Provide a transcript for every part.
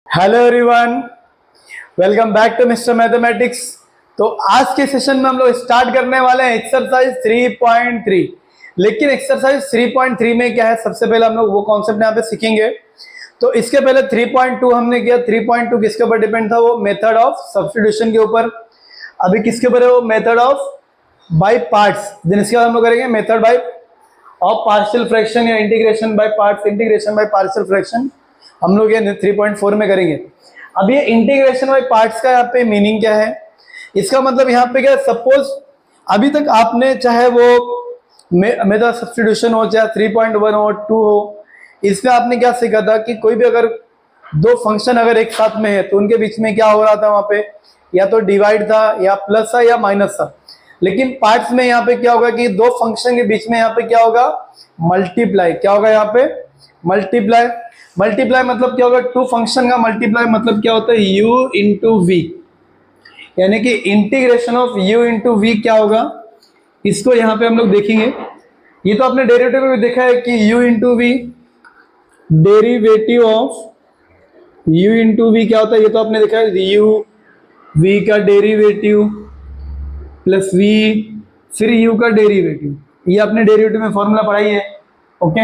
Hello everyone, welcome back to mister mathematics. तो आज के सेशन में हम लोग स्टार्ट करने वाले हैं एक्सरसाइज 3.3। लेकिन एक्सरसाइज 3.3 में क्या है, सबसे पहले हम लोग वो कॉन्सेप्ट यहाँ पे सीखेंगे। तो इसके पहले 3.2 हमने किया। 3.2 किसके ऊपर डिपेंड था? वो मेथड ऑफ सब्स्टिट्यूशन के ऊपर। अभी किसके ऊपर है? वो method of by parts. Then इसके बाद हम लोग करेंगे method by of partial fraction या integration by parts, integration by partial fraction हम लोग ये 3.4 में करेंगे। अब ये इंटीग्रेशन बाय पार्ट्स का यहाँ पे मीनिंग क्या है? इसका मतलब यहाँ पे क्या है, सपोज अभी तक आपने चाहे वो मेथड सब्स्टिट्यूशन हो, चाहे 3.1 हो, 2 हो, इसमें आपने क्या सीखा था कि कोई भी अगर दो फंक्शन अगर एक साथ में है तो उनके बीच में क्या हो रहा था? वहां पे या तो डिवाइड था, या प्लस था, या माइनस था। लेकिन पार्ट्स में यहाँ पे क्या होगा कि दो फंक्शन के बीच में यहाँ पे क्या होगा? मल्टीप्लाई। क्या होगा यहाँ पे? मल्टीप्लाई। मल्टीप्लाई मतलब क्या होगा? टू फंक्शन का मल्टीप्लाई मतलब क्या होता है? u इंटू वी, यानी कि integration of u into v क्या होगा? इसको यहाँ पे हम लोग देखेंगे। ये तो आपने डेरिवेटिव में भी देखा है कि u into v, derivative of u into v क्या होता है? ये तो आपने देखा है, u v का डेरिवेटिव प्लस v फिर u का डेरिवेटिव। ये आपने डेरिवेटिव में फॉर्मूला पढ़ाई है, ओके।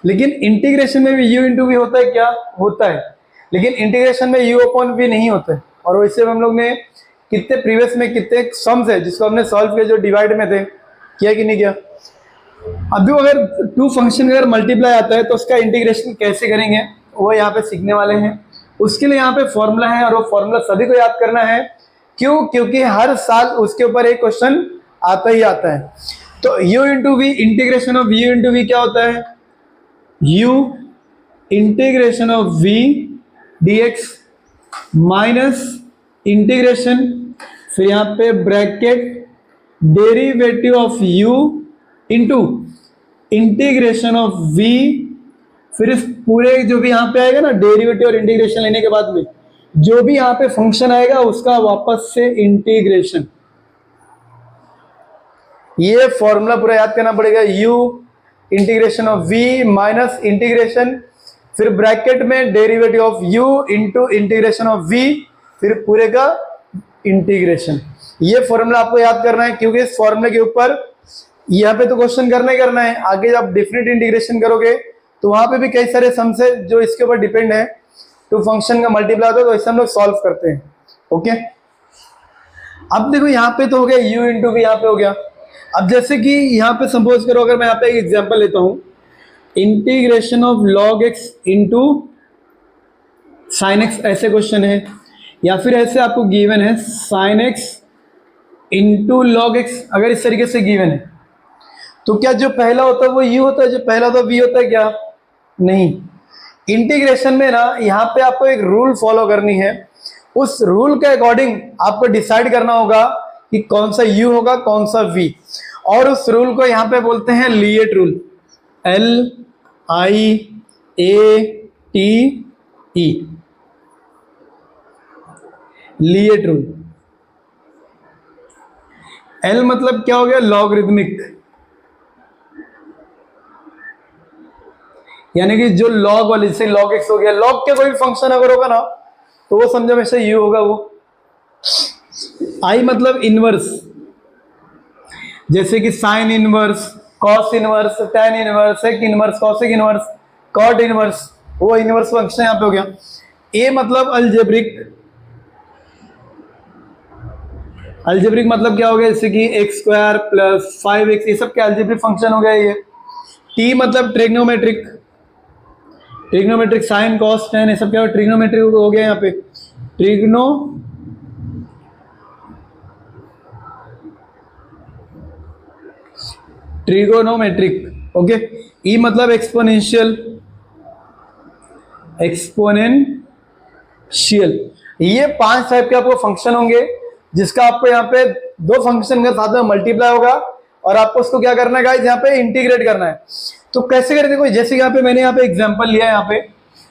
लेकिन इंटीग्रेशन में भी u इंटू वी होता है क्या? होता है। लेकिन इंटीग्रेशन में u अपॉन वी नहीं होता है। और वैसे हम लोग ने कितने प्रीवियस में कितने सम्स है जिसको हमने सॉल्व किया, जो डिवाइड में थे, किया कि नहीं किया? अभी अगर टू फंक्शन अगर मल्टीप्लाई आता है तो उसका इंटीग्रेशन कैसे करेंगे वो यहाँ पे सीखने वाले हैं। उसके लिए यहाँ पे फॉर्मूला है, और वो फॉर्मूला सभी को याद करना है। क्यों? क्योंकि हर साल उसके ऊपर एक क्वेश्चन आता ही आता है। तो u into v, integration of u into v क्या होता है? u integration of v dx minus integration, फिर यहाँ पे bracket derivative of u into integration of v, फिर इस पूरे जो भी यहाँ पे आएगा ना डेरिवेटिव और इंटीग्रेशन लेने के बाद में जो भी यहाँ पे फंक्शन आएगा उसका वापस से इंटीग्रेशन। ये फॉर्मूला पूरा याद करना पड़ेगा। u integration of v minus integration, फिर ब्रैकेट में derivative of u into integration of v, फिर पूरे का इंटीग्रेशन। ये फॉर्मूला आपको याद करना है, क्योंकि इस फॉर्मूले के ऊपर यहाँ पे तो क्वेश्चन करना ही करना है। आगे जब डिफरेंट इंटीग्रेशन करोगे तो वहां पे भी कई सारे सम्स है जो इसके ऊपर डिपेंड है। तो फंक्शन का मल्टीप्लाई होता है तो ऐसे हम लोग सॉल्व करते हैं, ओके। अब देखो यहाँ पे तो हो गया u इंटू वी, यहाँ पे हो गया। अब जैसे कि यहाँ पे सपोज करो, अगर मैं यहाँ पे एक एग्जांपल लेता हूँ, integration of log x into sine x, ऐसे क्वेश्चन है। या फिर ऐसे आपको गिवन है sine x into log x, अगर इस तरीके से गिवन है तो क्या जो पहला होता है वो u होता है, जो पहला होता है v होता है क्या? नहीं। इंटीग्रेशन में ना यहाँ पे आपको एक रूल फॉलो करनी है। उस रूल के अकॉर्डिंग आपको डिसाइड करना होगा कि कौन सा u होगा, कौन सा v। और उस रूल को यहाँ पे बोलते हैं लिएट रूल, LIATE, लिएट रूल। L मतलब क्या हो गया? लॉगरिदमिक, यानी कि जो लॉग वाली, जैसे लॉग एक्स हो गया, लॉग के कोई फंक्शन अगर होगा ना तो वो समझो हमेशा u होगा वो। I मतलब इनवर्स, जैसे कि sine inverse, cos inverse, tan inverse, sec inverse, cosec inverse, cot inverse, वो इनवर्स फंक्शन यहाँ पे हो गया। A मतलब अलजेब्रिक, अलजेब्रिक मतलब क्या हो गया? जैसे कि एक्स स्क्वायर प्लस 5x, ये सब क्या अलजेब्रिक फंक्शन हो गया ये। T मतलब trigonometric, trigonometric sine cos tan, ये सब क्या ट्रिग्नोमेट्रिक हो गया यहाँ पे, ट्रिगोनोमेट्रिक, ओके। E मतलब एक्सपोनेंशियल, एक्सपोनेंशियल। ये 5 टाइप के आपको फंक्शन होंगे जिसका आपको यहाँ पे दो फंक्शन के साथ में मल्टीप्लाई होगा और आपको उसको क्या करना है गाइस? यहाँ पे इंटीग्रेट करना है। तो कैसे करें? देखो जैसे यहाँ पे मैंने यहाँ पे एग्जांपल लिया है, यहाँ पे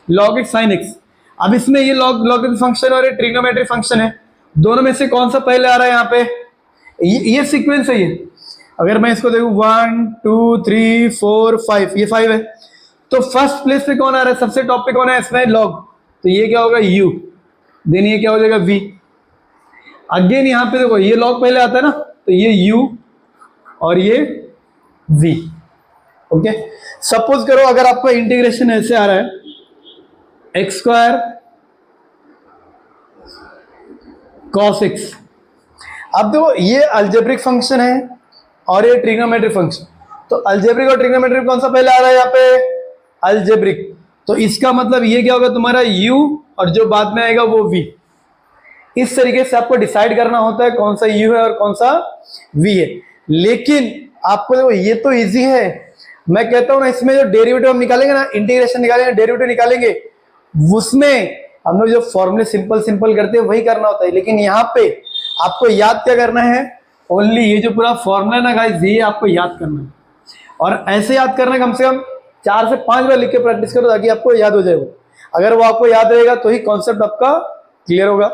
log x sin x। अब इसमें ये लॉग फंक्शन और ये ट्रिग्नोमेट्रिक फंक्शन है, दोनों में से कौन सा पहले आ रहा है? यहाँ पे ये सीक्वेंस है ये। अगर मैं इसको देखूं 1 2 3 4 5, ये 5 है, तो फर्स्ट प्लेस पे कौन आ रहा है? सबसे टॉप पे कौन है इसमें? लॉग। तो ये क्या होगा u, देन ये क्या हो जाएगा v। अगेन यहाँ पे देखो ये log पहले आता है ना, तो ये u और ये v। ओके, सपोज करो अगर आपका इंटीग्रेशन ऐसे आ रहा है एक्स स्क्वायर कॉस एक्स। अब देखो ये अलजेब्रिक फंक्शन है और ये ट्रिग्नोमेट्रिक फंक्शन, तो अलजेब्रिक और ट्रिग्नोमेट्रिक कौन सा पहले आ रहा है यहाँ पे, अलजेब्रिक। तो इसका मतलब ये क्या होगा तुम्हारा u और जो बाद में आएगा वो v। इस तरीके से आपको डिसाइड करना होता है कौन सा u है और कौन सा v है। लेकिन आपको देखो ये तो इजी है, मैं कहता हूं ना इसमें जो डेरिवेटिव हम निकालेंगे ना, इंटीग्रेशन निकालेंगे, डेरिवेटिव निकालेंगे, उसमें हम लोग जो फॉर्मूले सिंपल सिंपल करते हैं वही करना होता है। लेकिन यहाँ पे आपको याद क्या करना है, ओनली ये जो पूरा फॉर्मूला है ना गाइस, ये आपको याद करना है। और ऐसे याद करना है, कम से कम 4 से 5 बार लिख के प्रैक्टिस करो ताकि आपको याद हो जाए वो। अगर वो आपको याद रहेगा तो ही कॉन्सेप्ट आपका क्लियर होगा।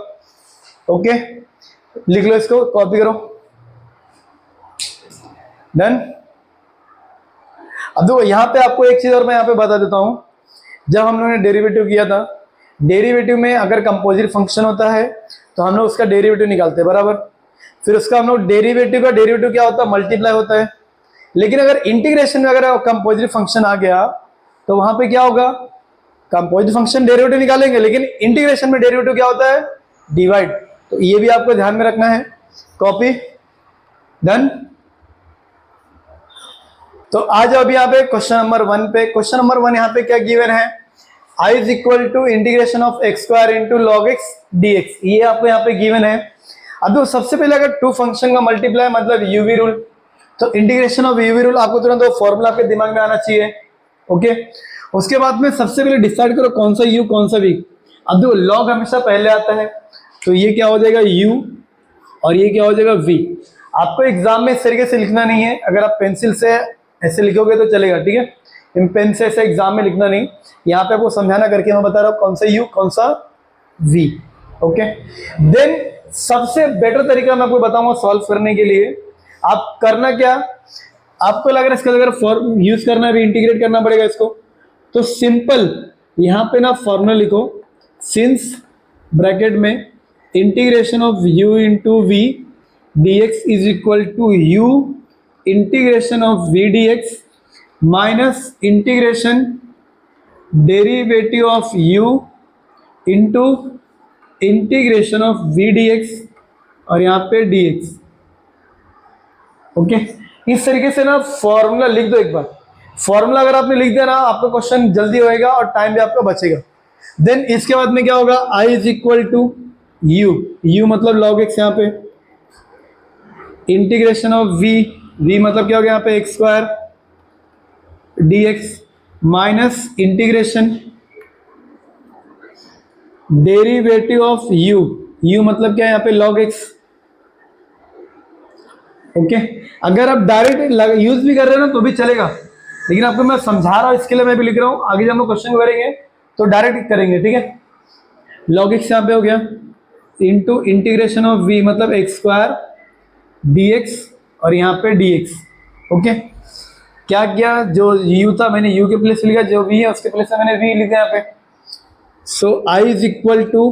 ओके, लिख लो इसको, कॉपी करो, डन। अब देखो यहाँ पे आपको एक चीज और मैं यहाँ पे बता देता हूं, जब हम लोगों ने डेरिवेटिव किया था, डेरिवेटिव में अगर कंपोजिट फंक्शन होता है तो हम लोग उसका डेरिवेटिव निकालते हैं, बराबर। फिर उसका हम लोग डेरिवेटिव का डेरिवेटिव क्या होता है, मल्टीप्लाई होता है। लेकिन अगर इंटीग्रेशन में अगर कंपोजिट फंक्शन आ गया तो वहां पे क्या होगा, कंपोजिट फंक्शन डेरिवेटिव निकालेंगे, लेकिन इंटीग्रेशन में डेरिवेटिव क्या होता है, डिवाइड। तो ये भी आपको ध्यान में रखना है, कॉपी, डन। तो आ जाओ अभी यहाँ पे क्वेश्चन नंबर 1 पे। क्वेश्चन नंबर 1 यहाँ पे क्या गिवन है, i is equal to integration of x square into log x d x, ये आपको यहाँ पे गिवन है। अब तो सबसे पहले अगर टू फंक्शन का मल्टीप्लाई मतलब यूवी रूल, तो इंटीग्रेशन ऑफ यूवी रूल आपको तुरंत वो फॉर्मूला आपके दिमाग में आना चाहिए। ओके, उसके बाद में सबसे पहले डिसाइड करो कौन सा यू कौन सा वी। अब देखो लॉग हमेशा पहले आता है, तो ये क्या हो जाएगा u और ये क्या हो जाएगा v। आपको एग्जाम में इस तरीके से लिखना नहीं है, अगर आप पेंसिल से ऐसे लिखोगे तो चलेगा, ठीक है। इन पेन से ऐसे एग्जाम में लिखना नहीं, यहाँ पे आपको समझाना करके मैं बता रहा हूँ कौन सा u कौन सा v। ओके, देन सबसे बेटर तरीका मैं आपको बताऊंगा सॉल्व करने के लिए। आप करना क्या, आपको लग रहा है इसका अगर फॉर्म यूज करना है, इंटीग्रेट करना पड़ेगा इसको, तो सिंपल यहाँ पे ना फॉर्मूला लिखो, सिंस ब्रैकेट में integration of u into v d x is equal to u integration of v dx minus integration derivative of u into integration of v dx और यहाँ पे dx। ओके, इस तरीके से ना फॉर्मूला लिख दो एक बार। फॉर्मूला अगर आपने लिख दिया ना, आपका क्वेश्चन जल्दी होएगा और टाइम भी आपका बचेगा। देन इसके बाद में क्या होगा, i is equal to u मतलब log x, यहाँ पे इंटीग्रेशन ऑफ v मतलब क्या हो गया यहाँ पे x square dx minus integration derivative of u मतलब क्या है यहाँ पे log x। ओके, अगर आप डायरेक्ट यूज भी कर रहे हो ना तो भी चलेगा, लेकिन आपको मैं समझा रहा हूं इसके लिए मैं भी लिख रहा हूं। आगे जब हम लोग क्वेश्चन करेंगे तो डायरेक्ट करेंगे, ठीक है। log x यहाँ पे हो गया इंटू इंटीग्रेशन ऑफ v मतलब एक्स स्क्वायर dx और यहाँ पे dx। ओके, क्या किया, जो u था मैंने u के प्लेस लिखा, जो v है उसके प्लेस मैंने v लिखा यहाँ पे। So i is equal to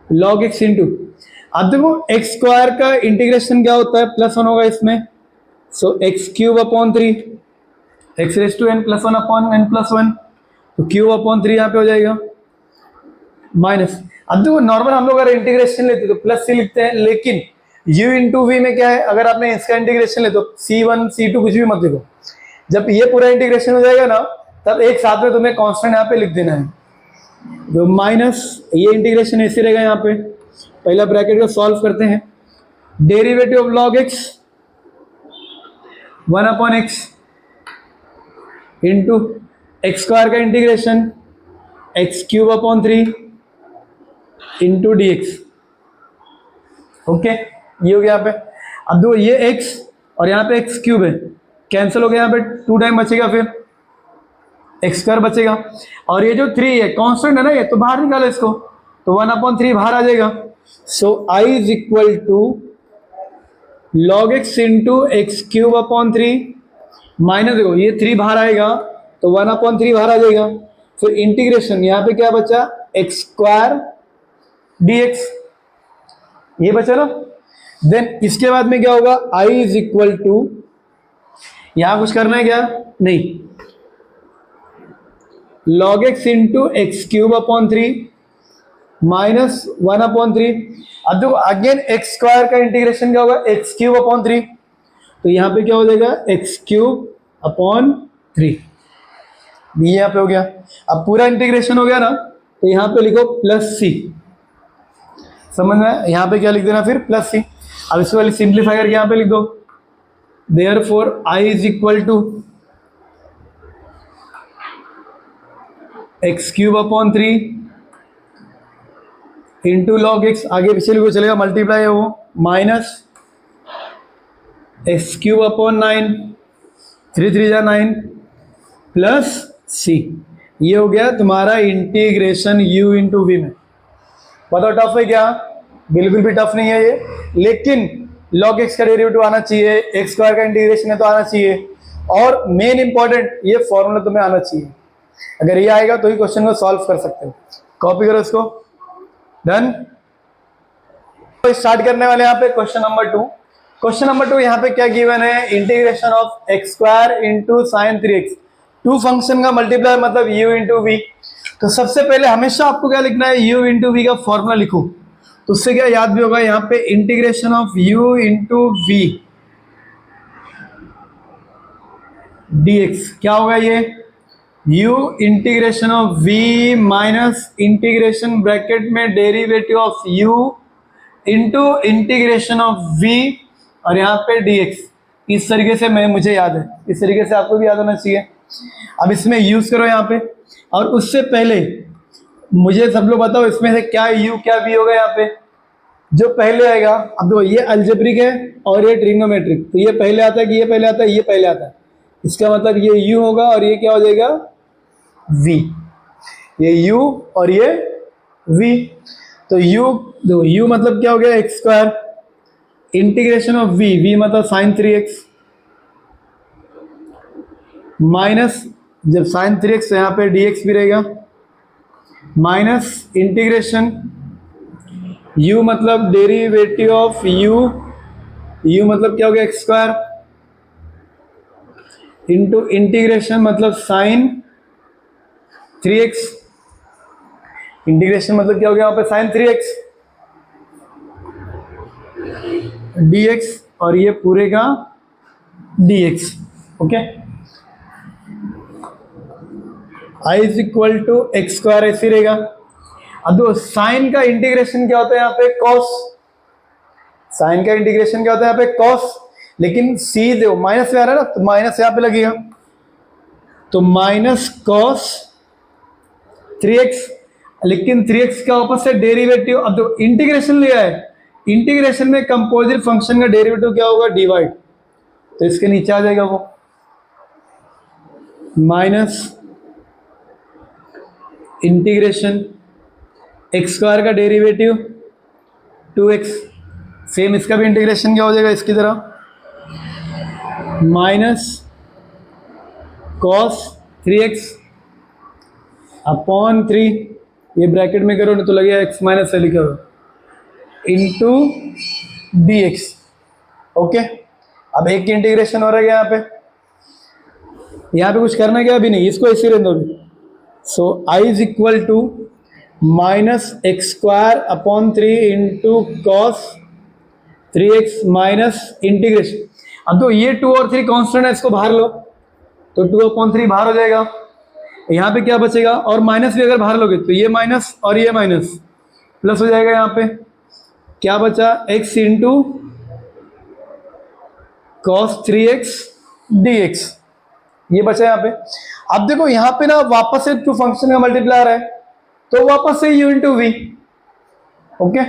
log x into, अब देखो एक्स स्क्वायर का इंटीग्रेशन क्या होता है, +1 होगा इसमें, so x cube upon 3 x raise to n +1 upon n +1, तो क्यूब अपॉन 3 यहाँ पे हो जाएगा माइनस। अब देखो नॉर्मल हम लोग अगर इंटीग्रेशन लेते तो प्लस सी लिखते हैं, लेकिन u इंटू वी में क्या है, अगर आपने इसका इंटीग्रेशन ले तो C1 C2 कुछ भी मत लिखो। जब ये पूरा इंटीग्रेशन हो जाएगा ना, तब एक साथ में तुम्हें कांस्टेंट यहाँ पे लिख देना है, तो माइनस ये इंटीग्रेशन ऐसे रहेगा। यहाँ पे पहला ब्रैकेट को सॉल्व करते हैं, derivative of log x 1 upon x into x square का integration x cube upon 3 into d x. Okay, ये हो गया यहाँ पे। अब दो ये x और यहाँ पे एक्स क्यूब है, कैंसिल हो गया, यहाँ पे 2 टाइम बचेगा, फिर एक्स स्क्वायर बचेगा, और ये जो 3 है कांस्टेंट है ना, ये तो बाहर निकालो इसको, तो 1 अपॉन 3 बाहर आ जाएगा। So i is equal to log x into x cube upon 3 minus, देखो ये 3 बाहर आएगा तो 1 अपॉन 3 बाहर आ जाएगा, फिर इंटीग्रेशन, यहाँ पे क्या बचा, एक्स स्क्वायर dx, ये बचा ना। देन इसके बाद में क्या होगा, i इज इक्वल टू, यहां कुछ करना है क्या, नहीं, log x into x cube upon 3 minus 1 upon 3। अब देखो अगेन एक्स स्क्वायर का इंटीग्रेशन क्या होगा, एक्स क्यूब अपॉन 3, तो यहां पे क्या हो जाएगा, एक्स क्यूब अपॉन 3, ये यहां पे हो गया। अब पूरा इंटीग्रेशन हो गया ना, तो यहां पे लिखो प्लस सी, समझ में, यहां पे क्या लिख देना फिर, प्लस सी। अब इसको वाली सिंप्लीफाई करके यहां पे लिख दो, therefore i is equal to x cube upon 3 into log x, आगे पीछे लिखो चलेगा, मल्टीप्लाई है वो, माइनस एक्स क्यूब अपॉन 9, 3 3 जा 9 प्लस सी। ये हो गया तुम्हारा इंटीग्रेशन u इंटू वी में। बताओ टफ है क्या, बिल्कुल भी टफ नहीं है ये, लेकिन log x का डेरिवेटिव आना चाहिए, एक्स स्क्वायर का इंटीग्रेशन है तो आना चाहिए, और मेन इंपॉर्टेंट ये फॉर्मूला तुम्हें आना चाहिए। अगर ये आएगा तो ही क्वेश्चन को सॉल्व कर सकते हो। कॉपी करो इसको, डन। तो स्टार्ट करने वाले यहाँ पे क्वेश्चन नंबर 2। क्वेश्चन नंबर 2 यहाँ पे क्या गिवन है, integration of x square into sine 3x, two function का मल्टीप्लाई मतलब u इंटू वी। तो सबसे पहले हमेशा आपको क्या लिखना है, u इंटू वी का फॉर्मूला लिखो, तो उससे क्या याद भी होगा, यहाँ पे integration of u into v dx क्या होगा, ये u integration of v minus integration bracket में derivative of u into integration of v और यहाँ पे dx। इस तरीके से मुझे याद है, इस तरीके से आपको भी याद होना चाहिए। अब इसमें यूज करो यहाँ पे, और उससे पहले मुझे सब लोग बताओ इसमें से क्या u क्या v होगा। यहाँ पे जो पहले आएगा, अब देखो ये अलजेब्रिक है और ये ट्रिग्नोमेट्रिक, तो ये पहले आता है कि ये पहले आता है, ये पहले आता है, इसका मतलब ये u होगा और ये क्या हो जाएगा, v, ये u और ये v। तो u, देखो u मतलब क्या हो गया, x square, integration of v, v मतलब साइन 3x माइनस, जब साइन 3x तो यहाँ पे dx भी रहेगा, माइनस इंटीग्रेशन u मतलब डेरिवेटिव ऑफ u मतलब क्या हो गया, एक्स स्क्वायर, इंटू इंटीग्रेशन मतलब साइन 3x, इंटीग्रेशन मतलब क्या हो गया यहाँ पे, साइन 3x dx और ये पूरे का dx। Okay, i is equal to x square, ऐसे रहेगा। अब दो साइन का इंटीग्रेशन क्या होता है यहाँ पे, कॉस, साइन का इंटीग्रेशन क्या होता है यहाँ पे, कॉस, लेकिन सी देखो माइनस में आ रहा है ना, तो माइनस यहाँ पे लगेगा, तो माइनस कॉस 3x, लेकिन 3x का वापस से डेरिवेटिव, अब देखो इंटीग्रेशन लिया है, इंटीग्रेशन में कंपोजिट फंक्शन का डेरिवेटिव क्या होगा, डिवाइड, तो इसके नीचे आ जाएगा वो माइनस इंटीग्रेशन एक्स स्क्वायर का डेरिवेटिव 2x, सेम इसका भी इंटीग्रेशन क्या हो जाएगा, इसकी तरह माइनस कॉस 3x अपॉन 3, ये ब्रैकेट में करो नहीं तो लगेगा x माइनस से लिखा हुआ, इंटू dx। ओके, अब एक इंटीग्रेशन हो रहा है यहाँ पे कुछ करना क्या, अभी नहीं, इसको ऐसे रहने दो अभी। So i is equal to minus x square upon 3 into cos 3x minus integration. अब तो ये 2 और 3 कांस्टेंट है, इसको बाहर लो, तो 2 अपॉन 3 बाहर हो जाएगा, यहाँ पे क्या बचेगा, और माइनस भी अगर बाहर लोगे तो ये माइनस और ये माइनस प्लस हो जाएगा, यहाँ पे क्या बचा, x into cos 3x dx, ये बचा यहाँ पे। अब देखो यहाँ पे ना वापस से टू फंक्शन का मल्टीप्लायर है, तो वापस से u इंटू वी। ओके,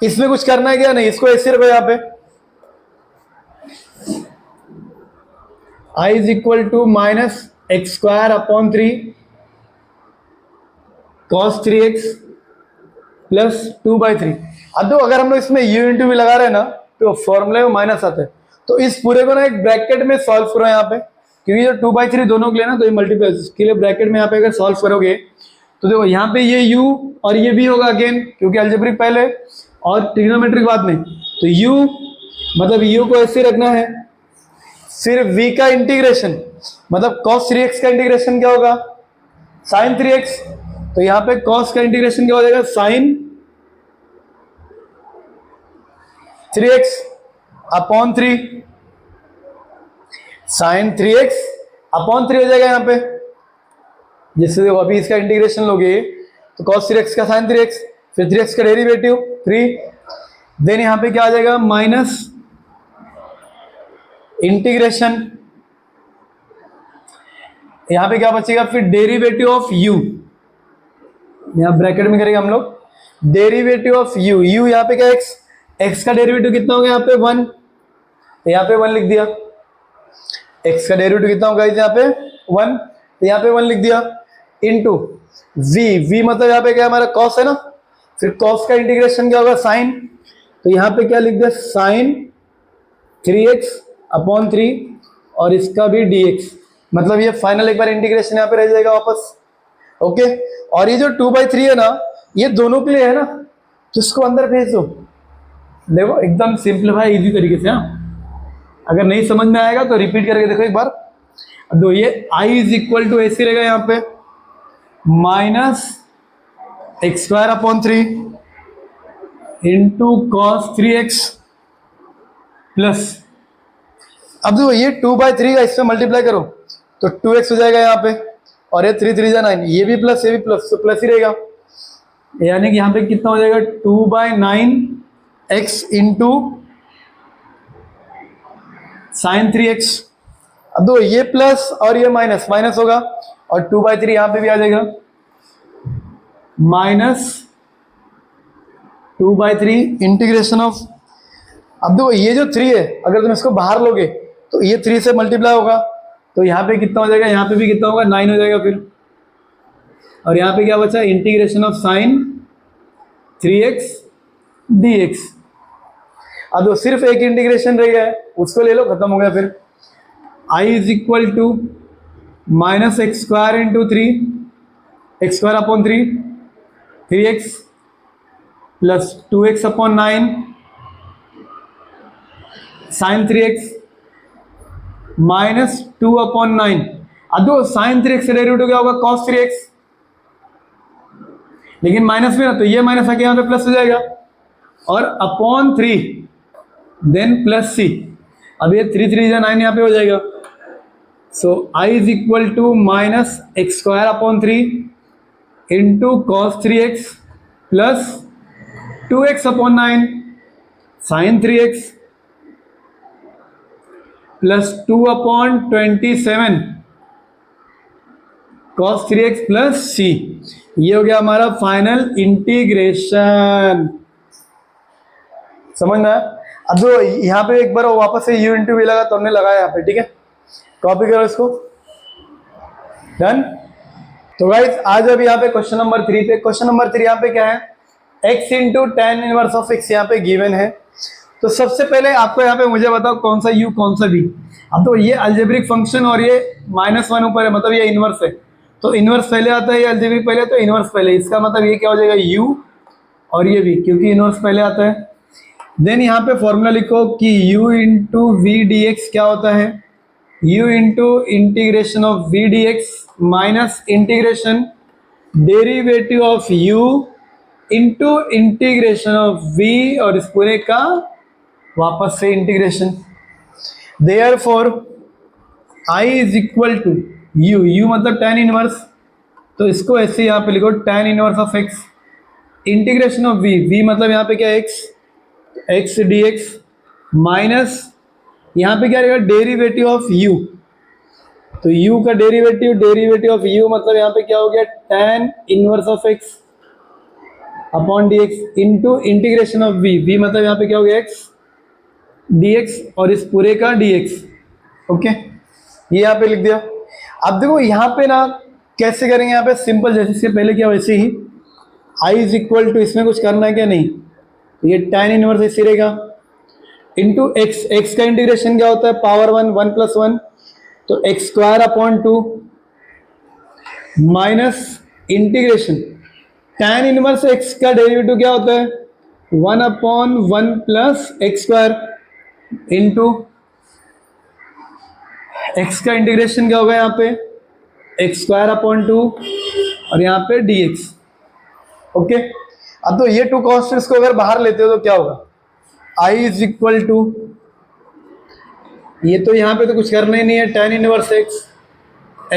इसमें कुछ करना है क्या, नहीं, इसको ऐसे रखो यहाँ पे, i is equal to minus x square upon 3 cos 3x plus 2/3। अब तो अगर हम लोग इसमें u इंटू वी लगा रहे हैं ना, तो फॉर्मूले में माइनस आता है, तो इस पूरे को ना एक ब्रैकेट में सॉल्व करो यहाँ पे, क्योंकि जो 2/3 दोनों के लिए ना, तो ये मल्टीप्लाई के लिए ब्रैकेट में यहाँ पे अगर सॉल्व करोगे तो देखो यहाँ पे ये u और ये v होगा अगेन, क्योंकि अलजेब्रिक पहले और ट्रिग्नोमेट्रिक बाद में। तो u मतलब u को ऐसे रखना है, फिर v का इंटीग्रेशन मतलब cos 3x का इंटीग्रेशन क्या होगा, sin 3x। तो यहाँ पे cos का इंटीग्रेशन क्या हो जाएगा, sin 3x upon 3, sin 3x upon 3 हो जाएगा यहाँ पे। जैसे देखो अभी इसका इंटीग्रेशन लोगे तो cos 3x का sin 3x, फिर 3x का डेरिवेटिव 3, देन यहाँ पे क्या आ जाएगा माइनस इंटीग्रेशन, यहाँ पे क्या बचेगा फिर डेरिवेटिव ऑफ u, यहाँ ब्रैकेट में करेंगे हम लोग डेरिवेटिव ऑफ u, u यहाँ पे क्या x का डेरिवेटिव कितना हो गया यहाँ पे 1, तो यहाँ पे 1 लिख दिया, x का डेरिवेटिव कितना होगा यहाँ पे 1, तो यहाँ पे 1 लिख दिया, इनटू v मतलब यहाँ पे क्या हमारा cos है ना, फिर cos का इंटीग्रेशन क्या होगा sin, तो यहाँ पे क्या लिख दिया sin 3x अपॉन 3 और इसका भी dx, मतलब ये फाइनल एक बार इंटीग्रेशन यहाँ पे रह जाएगा वापस। ओके, और ये जो 2/3 है ना, ये दोनों के लिए है ना, तो इसको अंदर भेज दो। देखो एकदम सिंपलीफाई इजी तरीके से। हाँ, अगर नहीं समझ में आएगा तो रिपीट करके देखो एक बार। अब दो ये i इज इक्वल टू ऐसे रहेगा यहाँ पे minus x square upon 3 into cos 3x plus, अब देखो ये 2/3 का इसमें मल्टीप्लाई करो तो 2x हो जाएगा यहाँ पे, और ये 3 3 9, ये भी प्लस ये भी प्लस, तो प्लस ही रहेगा, यानी कि यहाँ पे कितना हो जाएगा 2/9x इंटू साइन 3x। अब दो ये प्लस और ये माइनस माइनस होगा, और 2/3 यहाँ पे भी आ जाएगा माइनस 2/3 इंटीग्रेशन ऑफ, अब देखो ये जो 3 है अगर तुम इसको बाहर लोगे तो ये 3 से मल्टीप्लाई होगा, तो यहाँ पे कितना हो जाएगा, यहाँ पे भी कितना होगा 9 हो जाएगा फिर, और यहाँ पे क्या बचा integration of sine 3x dx। अब तो सिर्फ एक इंटीग्रेशन रह गया है, उसको ले लो, खत्म हो गया फिर। i is equal to minus x square into 3 x square upon 3x plus 2x upon 9 sine 3x minus 2 upon 9। अब दो साइन 3x से डेरिवेटिव क्या होगा cos 3x, लेकिन माइनस में ना, तो ये माइनस आके यहाँ पे प्लस हो जाएगा, और अपॉन 3 देन प्लस c। अब ये 3 3 9 यहाँ पे हो जाएगा, so i is equal to minus x square upon 3 into cos 3x plus 2x upon 9 sine 3x plus 2 upon 27 cos 3x plus c। ये हो गया हमारा फाइनल इंटीग्रेशन, समझ में आया। अब जो यहाँ पे एक बार वापस से u इंटू वी लगा तो हमने लगाया यहाँ पे, ठीक है, कॉपी करो इसको, डन। तो गाइस आज अब यहाँ पे क्वेश्चन नंबर 3 पे, क्वेश्चन नंबर 3 यहाँ पे क्या है, x into tan inverse of x यहाँ पे गिवन है। तो सबसे पहले आपको यहाँ पे मुझे बताओ कौन सा u कौन सा v। अब तो ये अलजेब्रिक फंक्शन और ये -1 ऊपर है, मतलब ये इनवर्स है, तो इनवर्स पहले आता है, ये अलजेब्रिक पहले, तो इनवर्स पहले, इसका मतलब ये क्या हो जाएगा u और ये v, क्योंकि इनवर्स पहले आता है। देन यहाँ पे फॉर्मूला लिखो कि u into v d x क्या होता है, u into integration of v dx minus integration derivative of u into integration of v, और इस पूरे का वापस से integration. Therefore i is equal to u मतलब tan इनवर्स, तो इसको ऐसे यहाँ पे लिखो tan inverse of x integration of v मतलब यहाँ पे क्या x dx माइनस यहाँ पे क्या रहेगा डेरिवेटिव ऑफ u, तो u का डेरिवेटिव ऑफ u मतलब यहाँ पे क्या हो गया tan inverse of x upon dx into integration of v मतलब यहाँ पे क्या हो गया x dx और इस पूरे का dx। ओके, ये यहाँ पे लिख दिया। अब देखो यहाँ पे ना कैसे करेंगे, यहाँ पे सिंपल, जैसे इसके पहले क्या वैसे ही i इज इक्वल टू, इसमें कुछ करना है क्या नहीं, ये tan इनवर्स ऐसे रहेगा इंटू x का इंटीग्रेशन क्या होता है पावर 1 1 प्लस 1, तो x square upon 2 minus integration tan inverse x का डेरिवेटिव क्या होता है 1 upon 1 plus x square into x का इंटीग्रेशन क्या होगा यहाँ पे एक्स स्क्वायर अपॉन 2 और यहाँ पे dx। ओके, अब तो ये टू कॉन्स्टेंट्स को अगर बाहर लेते हो तो क्या होगा I इज इक्वल टू, ये तो यहाँ पे तो कुछ करना ही नहीं है, tan inverse x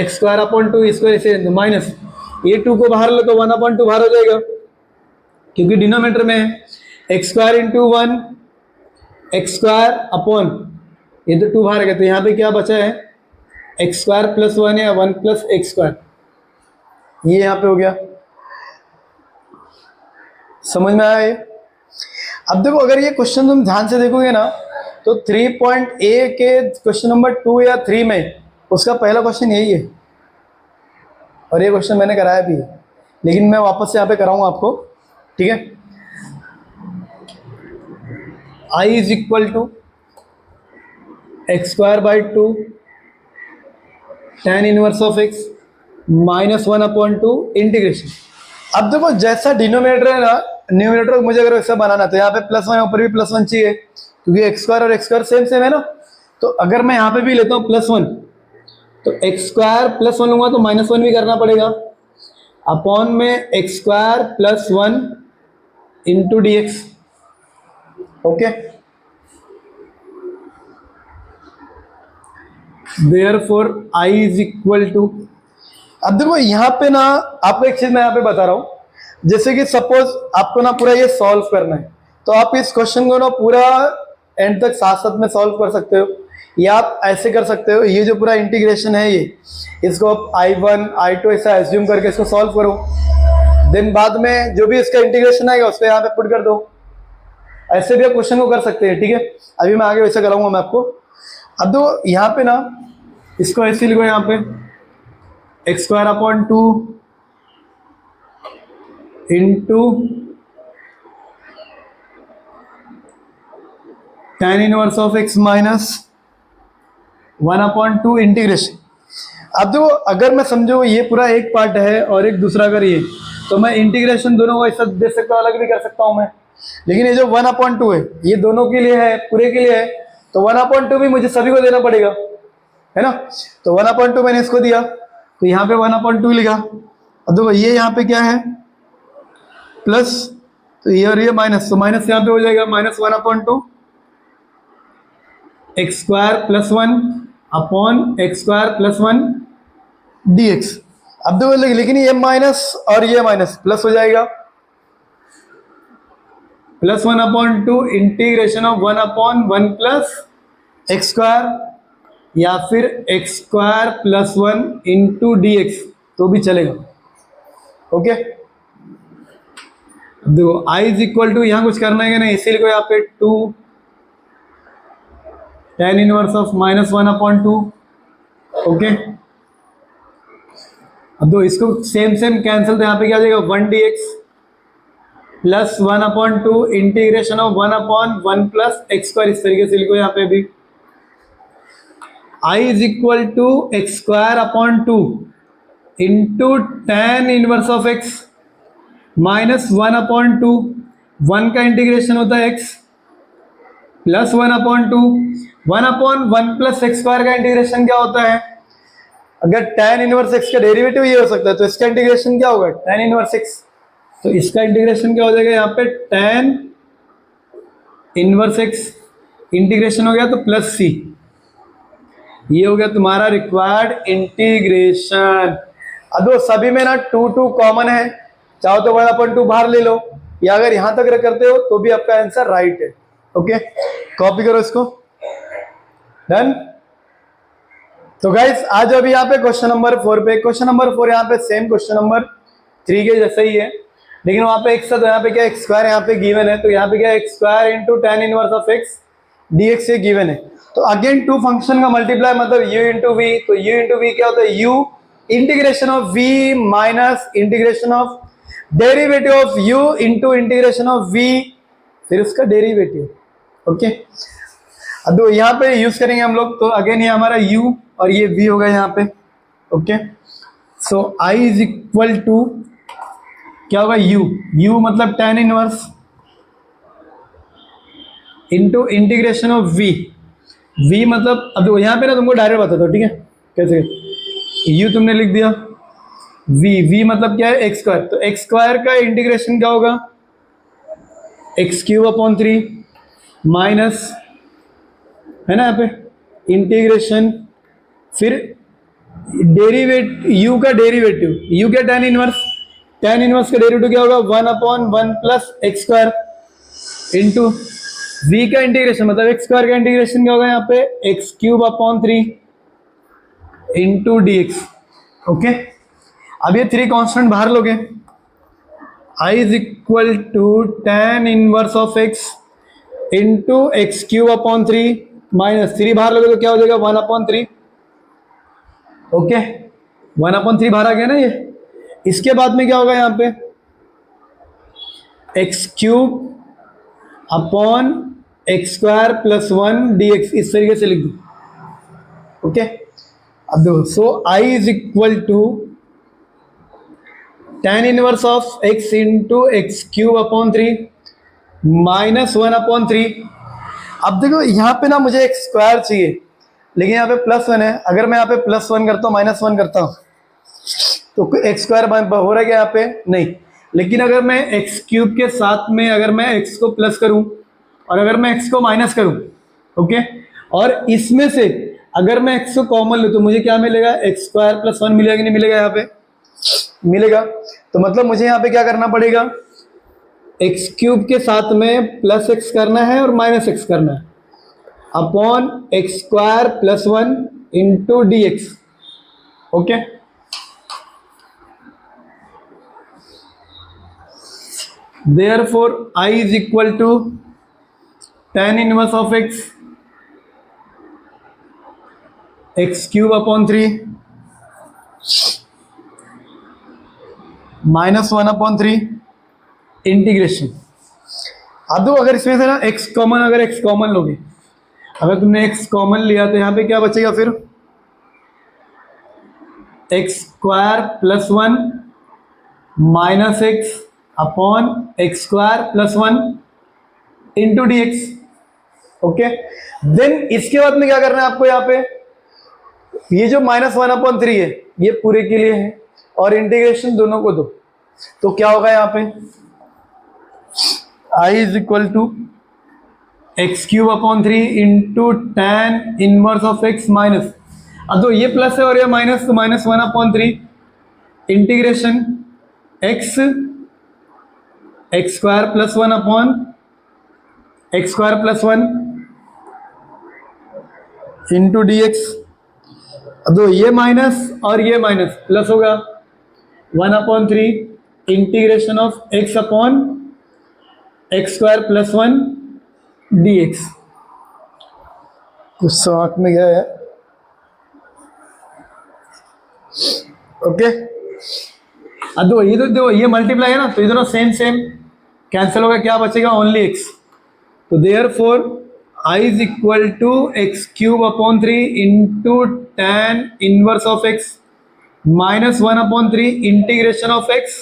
square upon 2 इसको ऐसे माइनस ये 2 को बाहर लो तो 1 अपॉन 2 बाहर हो जाएगा क्योंकि डिनोमिनेटर में है x square into 1 x square upon ये तो 2 बाहर गया तो यहाँ पे क्या बचा है एक्स स्क्वायर प्लस 1 या 1 प्लस एक्स स्क्वायर, ये यहाँ पे हो गया। समझ में आया ये? अब देखो अगर ये क्वेश्चन तुम ध्यान से देखोगे ना तो 3.a के क्वेश्चन नंबर 2 या 3 में उसका पहला क्वेश्चन यही है और ये क्वेश्चन मैंने कराया भी है, लेकिन मैं वापस से यहाँ पे कराऊंगा आपको, ठीक है। I is equal to x square by 2 tan inverse of x minus 1 upon 2 integration. अब देखो जैसा डिनोमिनेटर है ना, न्यूमिनेटर को मुझे अगर वैसा बनाना तो यहाँ पे प्लस 1 ऊपर भी प्लस 1 चाहिए क्योंकि एक्स स्क्वायर और एक्स स्क्वायर सेम सेम है ना। तो अगर मैं यहाँ पे भी लेता हूँ प्लस 1 तो एक्स स्क्वायर प्लस 1 लूंगा तो माइनस 1 भी करना पड़ेगा अपॉन में x square plus 1 into d x. Okay, therefore I is equal to, अब देखो यहाँ पे ना आपको एक चीज मैं यहाँ पे बता रहा हूं, जैसे कि सपोज आपको ना पूरा ये सॉल्व करना है तो आप इस क्वेश्चन को ना पूरा एंड तक साथ साथ में सॉल्व कर सकते हो या आप ऐसे कर सकते हो, ये जो पूरा इंटीग्रेशन है ये इसको आप I1 I2 ऐसा एज्यूम करके इसको सॉल्व करो, देन बाद में जो भी इसका इंटीग्रेशन आएगा उसको यहाँ पे पुट कर दो, ऐसे भी आप क्वेश्चन को कर सकते हैं, ठीक है। अभी मैं आगे वैसे कराऊंगा मैं आपको। अब तो यहाँ पे ना इसको ऐसे लिखो, यहाँ पे x square upon 2 into tan inverse of x minus 1 upon 2 integration. अब देखो अगर मैं समझो ये पूरा एक पार्ट है और एक दूसरा अगर ये, तो मैं इंटीग्रेशन दोनों को ऐसा दे सकता हूँ, अलग भी कर सकता हूँ मैं, लेकिन ये जो 1 अपॉन 2 है ये दोनों के लिए है, पूरे के लिए है, तो 1 अपॉन 2 भी मुझे सभी को देना पड़ेगा, है ना। तो 1 अपॉन 2 मैंने इसको दिया तो यहाँ पे 1 अपॉन 2 लिखा। अब देखो ये यहाँ पे क्या है प्लस, तो ये और ये माइनस, तो माइनस यहाँ पे हो जाएगा minus 1 upon 2 x square plus 1 upon x square plus 1 d x. अब देखो लेकिन ये माइनस और ये माइनस प्लस हो जाएगा, plus 1 upon 2 integration of 1 upon 1 plus x square या फिर x square plus 1 into d x तो भी चलेगा। ओके, देखो I इज इक्वल टू, यहाँ कुछ करना है नहीं, इसीलिए को यहाँ पे 2 tan inverse of minus 1 upon 2। Okay, अब दो इसको सेम सेम कैंसिल, तो यहाँ पे क्या आ जाएगा 1 d x plus 1 upon 2 integration of 1 upon 1 plus x square, इस तरीके से लिखो यहाँ पे भी। I is equal to x square upon 2 into tan inverse of x minus 1 upon 2, 1 का इंटीग्रेशन होता है x plus 1 upon 2, 1 upon 1 plus x square का इंटीग्रेशन क्या होता है, अगर tan इनवर्स x का डेरिवेटिव ये हो सकता है तो इसका इंटीग्रेशन क्या होगा tan इनवर्स x, तो इसका इंटीग्रेशन क्या हो जाएगा यहाँ पे tan इनवर्स x इंटीग्रेशन हो गया तो प्लस c, ये हो गया तुम्हारा रिक्वायर्ड इंटीग्रेशन। अब सभी में ना 2 कॉमन है, चाहो तो 1 अपॉन 2 बाहर ले लो या अगर यहां तक करते हो तो भी आपका आंसर राइट है। ओके, कॉपी करो इसको, डन। तो गाइस आज अभी यहाँ पे क्वेश्चन नंबर 4 पे, क्वेश्चन नंबर 4 यहाँ पे सेम क्वेश्चन नंबर 3 के जैसा ही है, लेकिन वहां पे एक्स, तो यहाँ पे क्या एक्स स्क्वायर यहाँ पे गिवन है, तो यहाँ पे क्या x square into tan inverse of x d x ये गिवन है। तो अगेन टू फंक्शन का मल्टीप्लाई मतलब u इंटू वी, तो u इंटू वी क्या होता है u integration of v minus integration of derivative of u into integration of v फिर उसका डेरिवेटिव। ओके, अब तो यहाँ पे यूज करेंगे हम लोग, तो अगेन ये हमारा u और ये v होगा यहाँ पे। Okay, so I is equal to क्या होगा, u मतलब tan inverse into integration of v मतलब, अब देखो यहाँ पे ना तुमको डायरेक्ट बता दो, ठीक है कैसे, u तुमने लिख दिया, v मतलब क्या है, एक्स स्क्वायर, तो एक्स स्क्वायर का इंटीग्रेशन क्या होगा, एक्स क्यूब अपॉन 3 माइनस, है ना यहाँ पे इंटीग्रेशन, फिर u का डेरिवेटिव, u क्या tan इनवर्स का डेरिवेटिव क्या होगा, 1/1 plus x square into v का इंटीग्रेशन मतलब एक्स स्क्वायर का इंटीग्रेशन क्या होगा यहाँ पे, x cube upon 3 into d x. Okay, अब ये 3 कांस्टेंट बाहर लोगे, I is equal to tan inverse of x into x cube upon 3 minus 3 बाहर लोगे तो क्या हो जाएगा, 1/3। ओके, 1/3 बाहर आ गया ना ये। इसके बाद में क्या होगा यहाँ पे, x cube upon x square plus 1 dx, इस तरीके से लिख दो। ओके, अब देखो, so I is equal to tan inverse of x into x cube upon 3 minus 1/3। अब देखो यहाँ पे ना मुझे एक्स स्क्वायर चाहिए, लेकिन यहाँ पे +1 है, अगर मैं यहाँ पे +1 करता हूँ -1 करता हूँ तो एक्स स्क्वायर हो रहा है क्या यहाँ पे, नहीं। लेकिन अगर मैं एक्स क्यूब के साथ में अगर मैं एक्स को प्लस करूँ और अगर मैं एक्स को माइनस करूँ, ओके, और इसमें से अगर मैं एक्स को कॉमन लूँ तो मुझे क्या मिलेगा, एक्स स्क्वायर प्लस 1 मिलेगा कि नहीं मिलेगा, यहाँ पे मिलेगा। तो मतलब मुझे यहाँ पे क्या करना पड़ेगा, एक्स क्यूब के साथ में प्लस एक्स करना है और माइनस एक्स करना है upon x square plus 1 into d x. Okay, therefore I is equal to tan inverse of x cube upon 3 minus 1/3 integration. अब दो, अगर इसमें से ना x कॉमन, अगर x कॉमन लोगे, अगर तुमने x कॉमन लिया तो यहाँ पे क्या बचेगा फिर, x square plus 1 minus x upon x square plus 1 into d x. Okay, then इसके बाद में क्या करना है आपको, यहाँ पे ये जो -1/3 है ये पूरे के लिए है और इंटीग्रेशन दोनों को दो, तो क्या होगा यहाँ पे, I is equal to x cube upon 3 into tan inverse of x minus, अब तो ये प्लस है और ये माइनस, तो -1/3 integration x square plus 1 upon x square plus 1 into d x. अब दो, ये माइनस और ये माइनस प्लस होगा, 1/3 integration of x upon x square plus 1 d x. कुछ समझ में गया है? ओके, अब दो, ये तो देखो ये मल्टीप्लाई है ना, तो ये दोनों सेम कैंसिल होगा, क्या बचेगा, ओनली x। तो therefore I is equal to x cube upon 3 into tan inverse of x minus 1/3 integration of x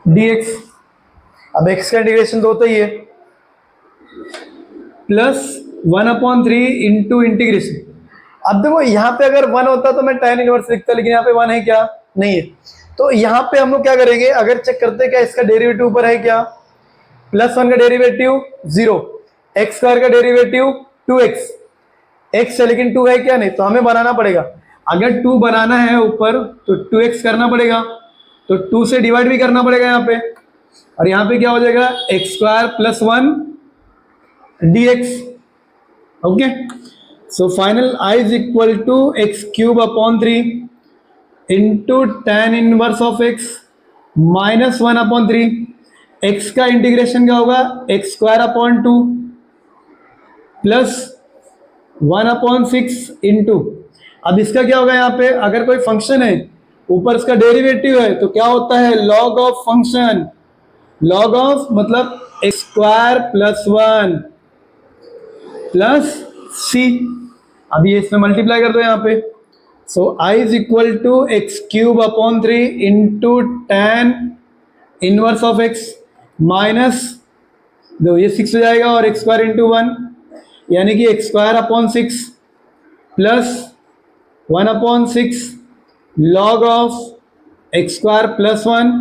dx। अब x का इंटीग्रेशन तो होता ही है, प्लस 1/3 इंटू इंटीग्रेशन। अब देखो यहाँ पे अगर 1 होता तो मैं tan इनवर्स लिखता, लेकिन यहाँ पे 1 है क्या, नहीं है। तो यहाँ पे हम लोग क्या करेंगे, अगर चेक करते हैं क्या इसका डेरिवेटिव ऊपर है क्या, +1 का डेरिवेटिव 0, एक्स स्क्वायर का डेरिवेटिव 2x, x है लेकिन 2 है क्या, नहीं, तो हमें बनाना पड़ेगा। अगर 2 बनाना है ऊपर तो 2x करना पड़ेगा, तो 2 से डिवाइड भी करना पड़ेगा यहाँ पे, और यहाँ पे क्या हो जाएगा, x square plus 1 dx। Okay, so final I is equal to x cube upon 3 into tan inverse of x minus 1/3, x का इंटीग्रेशन क्या होगा, x square upon 2 plus 1/6 into, अब इसका क्या होगा यहाँ पे, अगर कोई फंक्शन है ऊपर इसका डेरिवेटिव है तो क्या होता है, log of function, log of मतलब x square plus 1 plus C. अब ये इसमें मल्टीप्लाई कर दो यहाँ पे, so I is equal to x cube upon 3 into tan inverse of x minus दो, ये 6 हो जाएगा और एक्स स्क्वायर इंटू 1, यानी कि x square upon 6 plus 1 upon 6 log of x square plus 1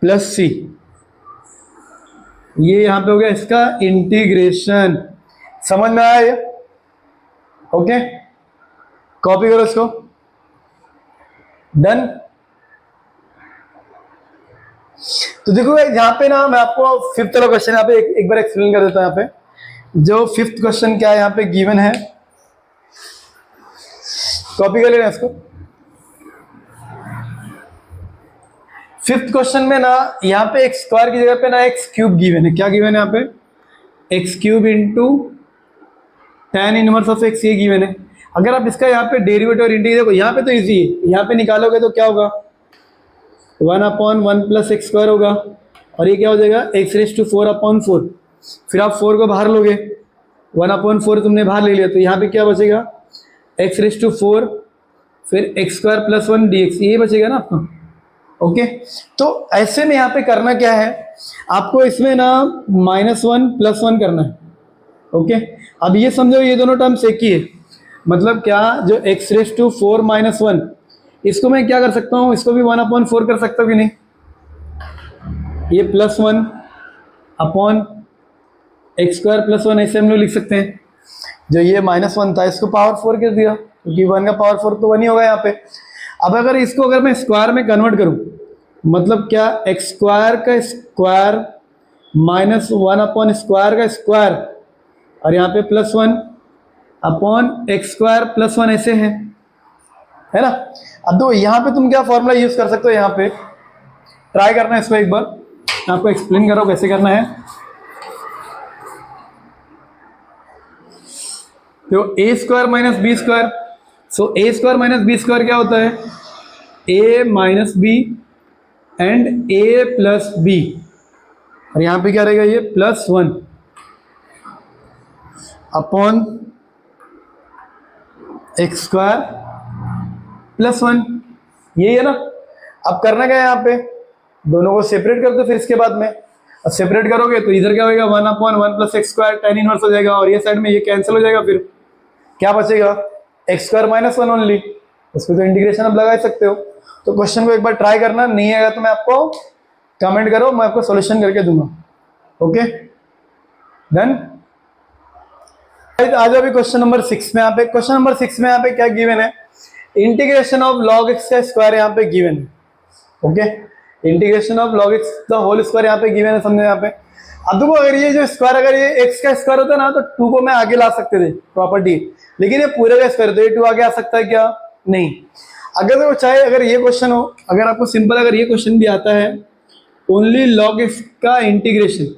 plus C. ये यहां पे हो गया इसका इंटीग्रेशन। समझ में आया ये? ओके, कॉपी करो इसको। डन। तो देखो यहां पे ना मैं आपको फिफ्थ वाला क्वेश्चन यहाँ पे एक बार एक्सप्लेन कर देता हूं। यहाँ पे जो फिफ्थ क्वेश्चन क्या है यहाँ पे गिवन है, कॉपी कर लेना इसको। फिफ्थ क्वेश्चन में ना यहाँ पे एक्स स्क्वायर की जगह पे ना एक्स क्यूब गिवन है। क्या गिवन है यहाँ पे? X cube into tan inverse of x, ये गिवन है। अगर आप इसका यहाँ पे डेरिवेटिव और इंटीग्रेट देखो, यहाँ पे तो इजी है, यहाँ पे निकालोगे तो क्या होगा 1 अपॉन 1 प्लस एक्स स्क्वायर होगा, और ये क्या हो जाएगा एक्स रेस टू 4 अपॉन 4। फिर आप 4 को बाहर लोगे, 1 अपॉन 4 तुमने बाहर ले लिया, तो यहाँ पे क्या बचेगा एक्स रेस टू 4 फिर x square plus 1 d x, ये बचेगा ना आपका। ओके, तो ऐसे में यहाँ पे करना क्या है आपको, इसमें ना -1 प्लस 1 करना है। ओके, अब ये समझो ये दोनों टर्म्स एक ही है, मतलब क्या जो एक्स रेस टू 4 माइनस 1, इसको मैं क्या कर सकता हूँ, इसको भी 1 अपॉन 4 कर सकता हूँ कि नहीं, ये plus 1 upon x square plus 1 ऐसे हम लोग लिख सकते हैं। जो ये -1 था इसको पावर 4 कर दिया, क्योंकि 1 का पावर 4 तो 1 ही होगा यहाँ पे। अब अगर इसको अगर मैं स्क्वायर में कन्वर्ट करूं, मतलब क्या एक्स स्क्वायर का स्क्वायर माइनस 1 अपॉन स्क्वायर का स्क्वायर, और यहाँ पे plus 1 upon x square plus 1 ऐसे है ना। अब तो यहाँ पे तुम क्या फॉर्मूला यूज कर सकते हो, यहाँ पे ट्राई करना है इसको एक बार, मैं आपको एक्सप्लेन कर रहा हूँ कैसे करना है। तो A square minus B square, so A square minus B square क्या होता है, A minus B and A plus B, और यहां पे क्या रहेगा ये plus 1 upon x square plus 1, यही है ना। अब करना क्या है, यहाँ पे दोनों को सेपरेट कर दो, फिर इसके बाद में अब सेपरेट करोगे तो इधर क्या होगा 1 upon 1 plus x square tan inverse हो जाएगा, और ये साइड में ये कैंसिल हो जाएगा, फिर क्या बचेगा एक्स स्क्वायर माइनस 1 ओनली। उसको तो इंटीग्रेशन आप लगा सकते हो। तो क्वेश्चन को एक बार ट्राई करना, नहीं आएगा तो मैं आपको कमेंट करो, मैं आपको सॉल्यूशन करके दूंगा। Okay done. आज अभी क्वेश्चन नंबर 6 में, यहाँ पे क्वेश्चन नंबर 6 में यहाँ पे क्या गिवन है, इंटीग्रेशन ऑफ log x का स्क्वायर यहाँ पे गिवन है। Okay, integration of log x the whole square यहाँ पे गिवन है, समझे यहाँ पे। अब देखो अगर ये जो स्क्वायर, अगर ये x का स्क्वायर होता ना तो 2 को मैं आगे ला सकते थे प्रॉपर्टी, लेकिन ये पूरे का स्क्वायर तो ये 2 आगे आ सकता है क्या, नहीं। अगर देखो चाहे अगर ये क्वेश्चन हो, अगर आपको सिंपल अगर ये क्वेश्चन भी आता है ओनली log x का इंटीग्रेशन,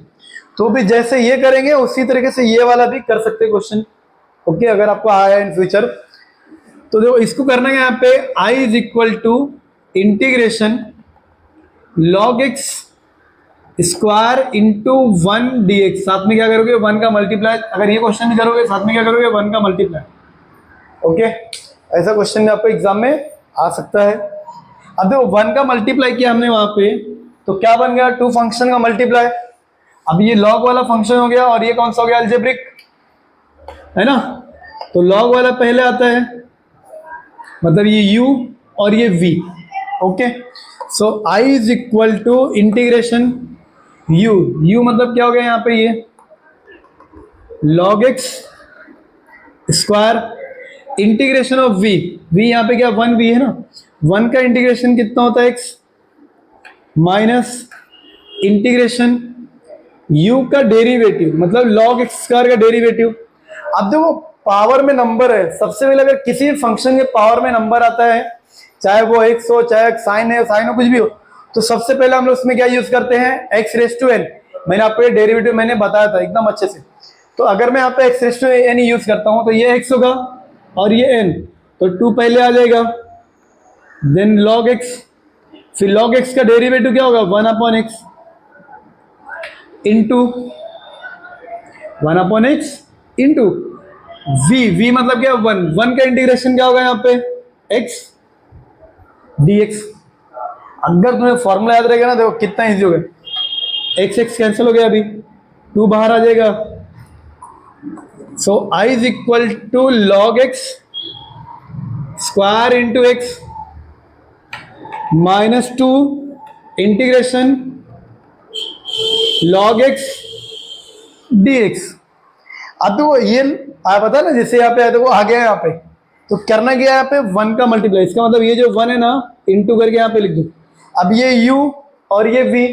तो भी जैसे ये करेंगे उसी तरीके से ये वाला भी कर सकते हैं क्वेश्चन। ओके, अगर आपको आया इन फ्यूचर तो देखो इसको करना है, यहाँ पे i is equal to integration log x square into 1 dx, साथ में क्या करोगे 1 का मल्टीप्लाई, अगर ये क्वेश्चन भी करोगे साथ में क्या करोगे 1 का मल्टीप्लाई। ओके, ऐसा क्वेश्चन आपको एग्जाम में आ सकता है। अब देखो 1 का मल्टीप्लाई किया हमने वहां पे, तो क्या बन गया 2 फंक्शन का मल्टीप्लाई। अब ये log वाला फंक्शन हो गया, और ये कौन सा हो गया अलजेब्रिक, है ना। तो log वाला पहले आता है, मतलब ये u और ये v। Okay, so i is equal to integration u मतलब क्या हो गया यहाँ पे ये log x square integration of v यहाँ पे क्या 1v है ना, 1 का इंटीग्रेशन कितना होता है x माइनस इंटीग्रेशन u का डेरिवेटिव, मतलब log x स्क्वायर का डेरिवेटिव। अब देखो पावर में नंबर है, सबसे पहले अगर किसी भी फंक्शन के पावर में नंबर आता है, चाहे वो x हो चाहे साइन है साइन हो कुछ भी हो, तो सबसे पहले हम लोग उसमें क्या यूज करते हैं x रेस टू n। मैंने आपको ये डेरिवेटिव मैंने बताया था एकदम अच्छे से। तो अगर मैं यहाँ पे x raise to n use करता हूँ तो ये x होगा और ये n, तो 2 पहले आ जाएगा, देन log x, फिर log x का डेरिवेटिव क्या होगा 1 upon x into 1 upon x इंटू v मतलब क्या, 1 का इंटीग्रेशन क्या होगा यहाँ पे, x dx। अगर तुम्हें फॉर्मूला याद रहेगा ना, देखो कितना इजी हो गया, x कैंसिल हो गया, अभी 2 बाहर आ जाएगा। So i is equal to log x square into x minus 2 integration log x dx। अब तो ये आ पता है ना, जैसे यहाँ पे है तो वो आ गया यहाँ पे, तो करना क्या है यहाँ पे, 1 का मल्टीप्लाई, इसका मतलब ये जो 1 है ना, इंटू करके यहाँ पे लिख दो। अब ये u और ये v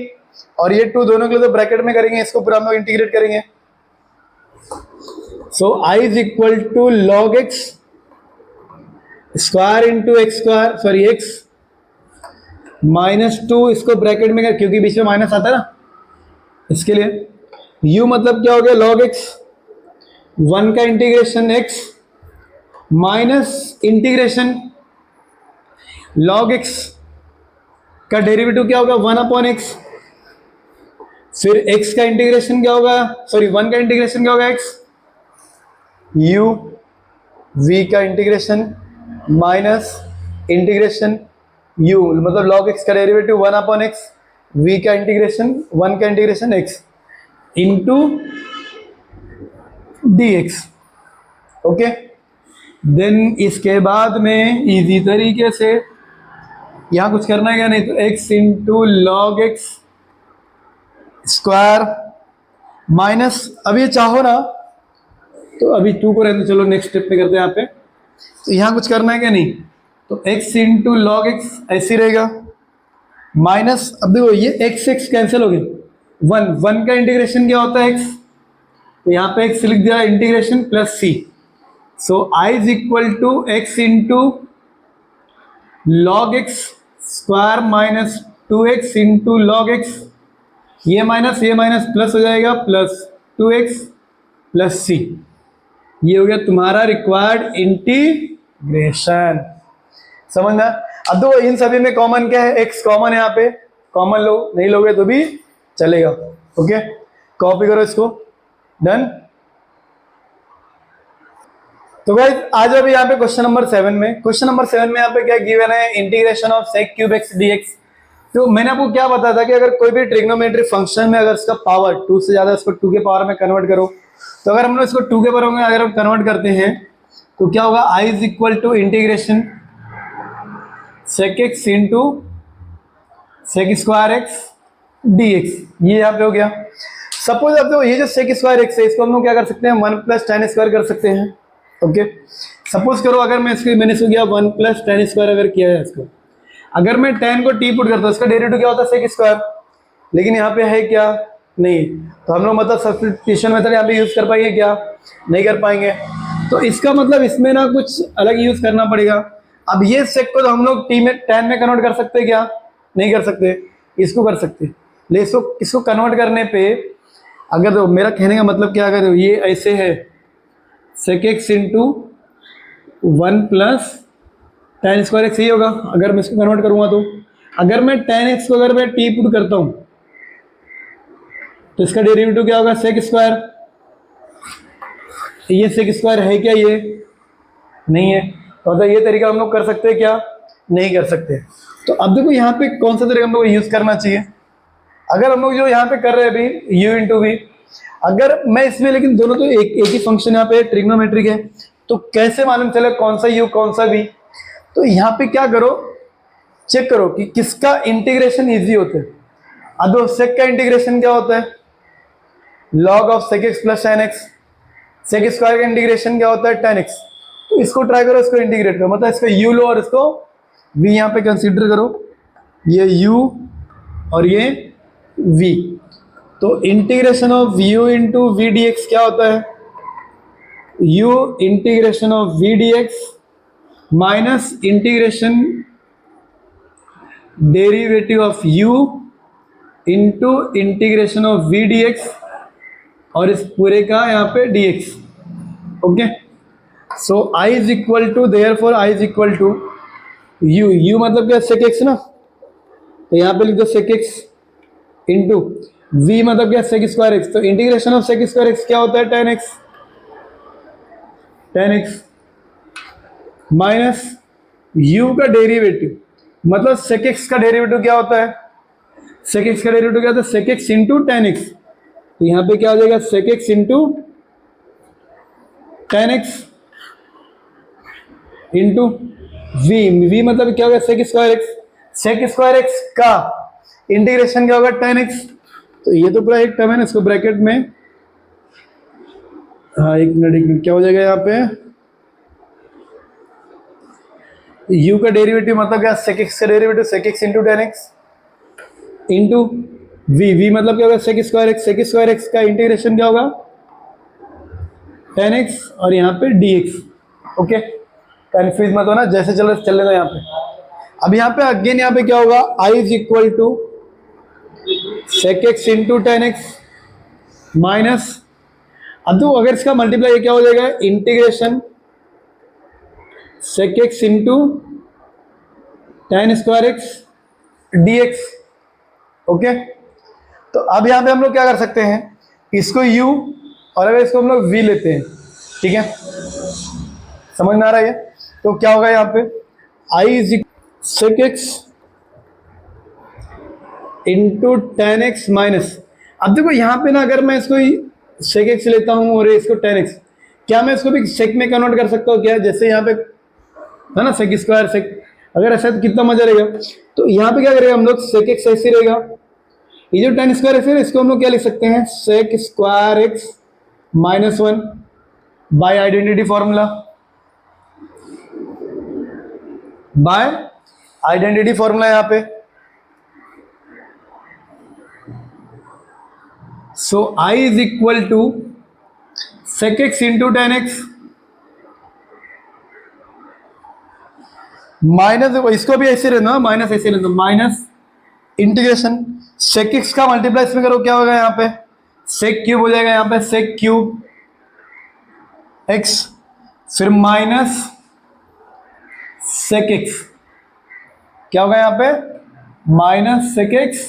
और ये 2 दोनों के लिए तो ब्रैकेट में करेंगे, इसको पूरा हम लोग इंटीग्रेट करेंगे। So i is equal to log x square into x square, sorry x minus 2, इसको ब्रैकेट में कर, क्योंकि बीच में माइनस आता है ना, इसके लिए u मतलब क्या हो गया, लॉग x 1 का integration x minus integration log x का डेरिवेटिव क्या होगा, 1 अपॉन x, फिर x का इंटीग्रेशन क्या होगा, सॉरी 1 का इंटीग्रेशन क्या होगा, x u v का इंटीग्रेशन माइनस इंटीग्रेशन u मतलब लॉग x का डेरिवेटिव 1 अपॉन x, v का इंटीग्रेशन 1 का integration x into dx। Okay, then इसके बाद में इजी तरीके से यहां कुछ करना है क्या, नहीं तो x into log x square minus, अब ये चाहो ना तो अभी 2 को रहने, चलो नेक्स्ट स्टेप पे करते हैं यहाँ पे। तो यहाँ कुछ करना है क्या, नहीं तो x इंटू लॉग x ऐसे रहेगा माइनस, अब देखो ये x कैंसिल हो गया, 1 का इंटीग्रेशन क्या होता है x, तो यहाँ पे x लिख दिया integration plus c। So i is equal to x into log x square minus 2x into log x, ये माइनस प्लस हो जाएगा, प्लस 2x प्लस c। ये हो गया तुम्हारा रिक्वायर्ड इंटीग्रेशन, समझना। अब तो इन सभी में कॉमन क्या है, x कॉमन है, यहाँ पे कॉमन लो, नहीं लोगे तो भी चलेगा। ओके, कॉपी करो इसको, डन। तो गाइस आज अभी यहाँ पे क्वेश्चन नंबर 7 में, क्वेश्चन नंबर 7 में यहाँ पे क्या गिवन है, integration of sec cube x dx। तो मैंने आपको क्या बताया था कि अगर कोई भी ट्रिग्नोमेट्री फंक्शन में अगर इसका पावर 2 से ज्यादा, इसको 2 के पावर में कन्वर्ट करो, तो अगर हम लोग इसको 2 के पावर में अगर हम कन्वर्ट करते हैं तो क्या होगा, i is equal to integration sec x into sec square x dx। ये यहाँ पे हो गया। सपोज अब तो ये जो सेक स्क्वायर एक्स है, इसको हम लोग क्या कर सकते हैं, 1 प्लस tan स्क्वायर कर सकते हैं। ओके, सपोज करो अगर मैं इसको, मैंने इसको किया 1 प्लस tan स्क्वायर अगर किया है इसको, अगर मैं tan को t पुट करता हूँ, इसका डेरिवेटिव क्या होता है, सेक स्क्वायर, लेकिन यहाँ पे है क्या, नहीं, तो हम लोग मतलब सब्स्टिट्यूशन मेथड यहाँ पे यूज कर पाएंगे क्या, नहीं कर पाएंगे। तो इसका मतलब इसमें ना कुछ अलग यूज करना पड़ेगा। अब ये सेक को तो हम लोग टी में tan में कन्वर्ट कर सकते हैं क्या, नहीं कर सकते, इसको कर सकते, लेकिन इसको कन्वर्ट करने पे अगर, तो मेरा कहने का मतलब क्या, अगर ये ऐसे है sec x into 1 plus tan square x, यही होगा अगर मैं इसको कन्वर्ट करूँगा। तो अगर मैं tan एक्स को अगर मैं t पुट करता हूँ तो इसका डेरिवेटिव क्या होगा, सेक स्क्वायर। ये सेक स्क्वायर है क्या, ये नहीं है, तो मतलब ये तरीका हम लोग कर सकते हैं क्या, नहीं कर सकते। तो अब देखो यहाँ पे कौन सा तरीका हम लोग यूज करना चाहिए। अगर हम लोग जो यहाँ पे कर रहे हैं अभी u इंटू वी, अगर मैं इसमें, लेकिन दोनों तो एक ही फंक्शन यहाँ पे ट्रिग्नोमेट्रिक है, तो कैसे मालूम चले कौन सा u कौन सा v। तो यहाँ पे क्या करो, चेक करो कि किसका इंटीग्रेशन इजी होता है। अब सेक का इंटीग्रेशन क्या होता है, log of sec x plus tan x. Sec square का इंटीग्रेशन क्या होता है, tan एक्स। तो इसको ट्राई करो, इसको इंटीग्रेट करो, मतलब इसका u लो और इसको v यहाँ पे कंसीडर करो, ये u और ये v। तो integration of u into v d x क्या होता है, u integration of v d x minus integration derivative of u into integration of v d x और इस पूरे का यहाँ पे dx। Okay, so i is equal to, therefore i is equal to u मतलब क्या, सेक एक्स ना, तो यहाँ पे लिख दो सेक एक्स इंटू v मतलब क्या, सेक स्क्वायर एक्स। तो integration of sec square x क्या होता है, tan x. tan x minus u का डेरिवेटिव, मतलब sec x का डेरिवेटिव क्या होता है, sec x का डेरिवेटिव क्या होता है, sec x into tan x. तो यहाँ पे क्या हो जाएगा, sec x into tan x into v मतलब क्या होगा, sec square x, sec square x का इंटीग्रेशन क्या होगा, टेन एक्स। तो ये तो पूरा एक टर्म है ना, इसको ब्रैकेट में, हाँ एक मिनट क्या हो जाएगा यहाँ पे, u का डेरिवेटिव मतलब क्या, sec x का derivative sec x into tan x into v मतलब क्या होगा, sec स्क्वायर x का इंटीग्रेशन क्या होगा, टेन एक्स और यहाँ पे dx। ओके, कंफ्यूज मत होना, जैसे चल लेना यहाँ पे। अब यहाँ पे अगेन यहाँ पे क्या होगा, i is equal to sec x into tan x minus, अब तो अगर इसका मल्टीप्लाई क्या हो जाएगा, integration sec x into tan square x dx। Okay, तो अब यहाँ पे हम लोग क्या कर सकते हैं, इसको u और अगर इसको हम लोग v लेते हैं, ठीक है, समझ में आ रहा है, तो क्या होगा यहाँ पे, i is sec x into tan x minus, अब देखो यहाँ पे ना, अगर मैं इसको sec x लेता हूँ और इसको टेन एक्स, क्या मैं इसको भी sec में कन्वर्ट कर सकता हूँ क्या, जैसे यहाँ पे है ना sec स्क्वायर sec, अगर ऐसा तो कितना मजा रहेगा। तो यहाँ पे क्या करेगा हम लोग, sec x ऐसे रहेगा, ये जो टेन स्क्वायर एक्स है इसको हम लोग क्या लिख सकते हैं, sec square x minus one by identity formula, by identity formula यहाँ पे। So i is equal to sec x into tan x minus, इसको भी ऐसे रहना, माइनस ऐसे रहना, माइनस इंटीग्रेशन sec x का मल्टीप्लाई इसमें करो, क्या होगा यहाँ पे, sec क्यूब हो जाएगा यहाँ पे, sec क्यूब x, फिर माइनस sec x, क्या होगा यहाँ पे, माइनस sec x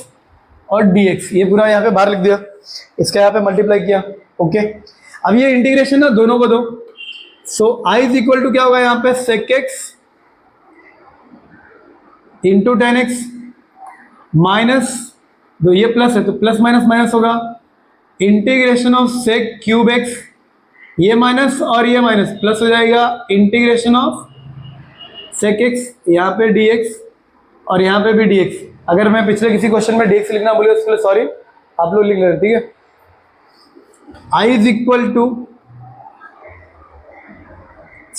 और dx, ये पूरा यहाँ पे बाहर लिख दिया, इसका यहाँ पे मल्टीप्लाई किया। ओके, अब ये इंटीग्रेशन ना दोनों को दो, सो i इज इक्वल टू क्या होगा यहाँ पे, sec x into tan x minus, जो ये प्लस है तो प्लस माइनस माइनस होगा, integration of sec cube x, ये माइनस और ये माइनस प्लस हो जाएगा, इंटीग्रेशन ऑफ sec x यहाँ पे dx और यहाँ पे भी dx। अगर मैं पिछले किसी क्वेश्चन में dx लिखना बोले उसके लिए सॉरी, आप लोग लिख लेते, ठीक है। i is equal to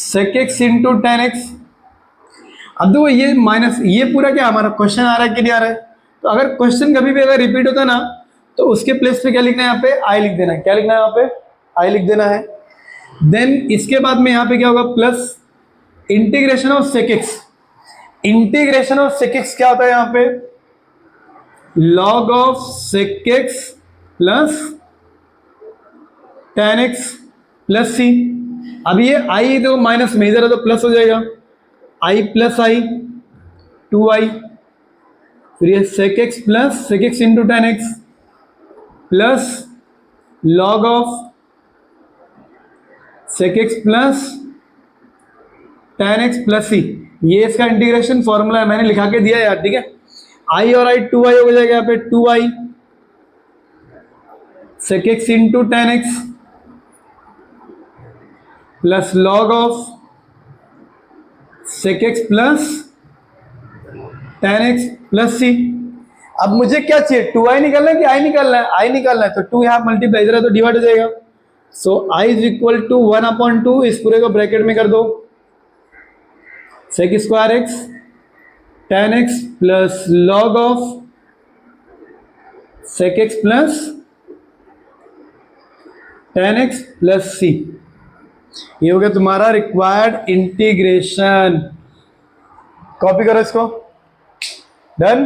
sec x into tan x, अब देखो ये माइनस, ये पूरा क्या हमारा क्वेश्चन आ रहा है कि नहीं आ रहा है, तो अगर क्वेश्चन कभी भी अगर रिपीट होता ना तो उसके प्लेस पे क्या लिखना है, यहाँ पे i लिख देना है, क्या लिखना है यहाँ पे, i लिख देना है। देन इसके बाद में यहाँ पे क्या होगा, plus integration of sec x, integration of sec x क्या होता है यहाँ पे, log of sec x plus tan x plus C. अब ये i तो माइनस में इधर है तो प्लस हो जाएगा, i plus I two I, फिर ये sec x प्लस sec x into tan x plus log of sec x plus tan x plus C, ये इसका इंटीग्रेशन फॉर्मूला है, मैंने लिखा के दिया यार, ठीक है। i और i टू आई हो जाएगा यहाँ पे, two I sec x into tan x plus log of sec x plus tan x plus C. अब मुझे क्या चाहिए, टू आई निकालना है कि आई निकालना है, आई निकालना है, तो टू यहाँ मल्टीप्लाई इधर है तो डिवाइड हो जाएगा, so i is equal to one upon two, इस पूरे को ब्रैकेट में कर दो, sec square x tan x plus log of sec x plus tan x plus C, ये हो गया तुम्हारा रिक्वायर्ड इंटीग्रेशन। कॉपी करो इसको, डन।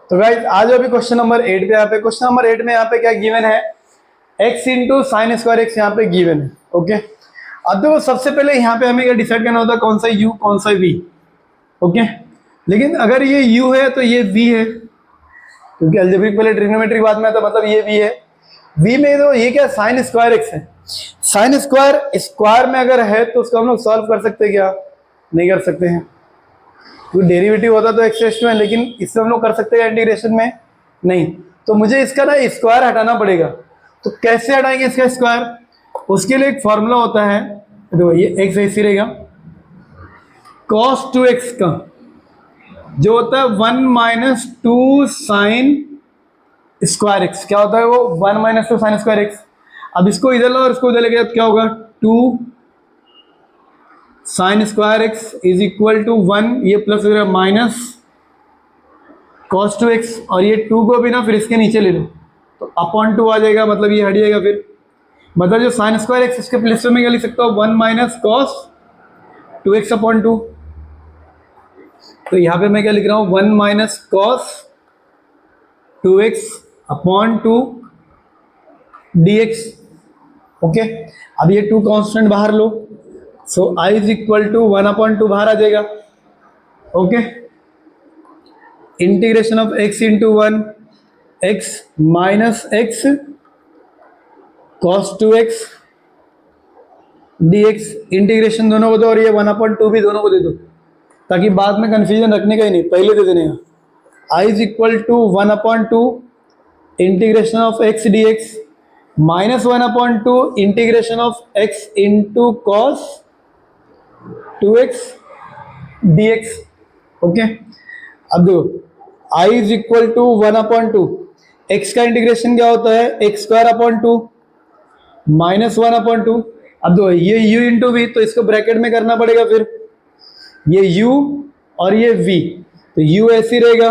तो गाइस आ जाओ अभी क्वेश्चन नंबर 8 पे। यहाँ पे क्वेश्चन नंबर 8 में यहाँ पे क्या गिवन है, x into sine square x यहाँ पे गिवन है। ओके, अब देखो सबसे पहले यहाँ पे हमें क्या डिसाइड करना होता है, कौन सा u कौन सा v। ओके, लेकिन अगर ये u है तो ये v है, क्योंकि अलजेब्रिक पहले ट्रिग्नोमेट्री बाद में आता, मतलब ये v है। v में तो ये क्या साइन स्क्वायर एक्स है, साइन स्क्वायर स्क्वायर में अगर है तो उसको हम लोग सॉल्व कर सकते हैं क्या? नहीं कर सकते हैं, क्योंकि डेरिवेटिव होता तो एक्स रेस्ट में, लेकिन इससे हम लोग कर सकते हैं इंटीग्रेशन में? नहीं। तो मुझे इसका ना स्क्वायर हटाना पड़ेगा। तो कैसे हटाएंगे इसका स्क्वायर? उसके लिए एक फॉर्मूला होता है, देखो ये एक्स ऐसे रहेगा, cos 2x का जो होता है 1 माइनस 2 साइन स्क्वायर एक्स, क्या होता है वो? 1 माइनस 2 साइन स्क्वायर एक्स। अब इसको इधर लो और इसको उधर लेके क्या होगा? 2 sine square x is equal to 1, ये प्लस हो जाएगा माइनस cos 2x, और ये 2 को भी ना फिर इसके नीचे ले लो तो अपॉन 2 आ जाएगा, मतलब ये हट जाएगा। फिर मतलब जो साइन स्क्वायर एक्स इसके प्लस में क्या लिख सकता हूँ? 1 माइनस कॉस 2x अपॉन 2। तो यहाँ पे मैं क्या लिख रहा हूँ? 1 minus cos 2x upon 2 dx। Okay, अब ये 2 कांस्टेंट बाहर लो, so i is equal to 1 upon 2 बाहर आ जाएगा। Okay, integration of x into 1 x minus x cos 2x dx, इंटीग्रेशन दोनों को दो और ये 1/2 भी दोनों को दे दो, ताकि बाद में कंफ्यूजन रखने का ही नहीं, पहले दे देने का। i is equal to 1/2 integration of x dx minus 1/2 integration of x into cos 2x dx। Okay, अब देखो i is equal to 1/2, x का इंटीग्रेशन क्या होता है? x square upon 2 minus 1/2। अब दो ये u इंटू वी, तो इसको ब्रैकेट में करना पड़ेगा, फिर ये u और ये v, तो u ऐसे रहेगा,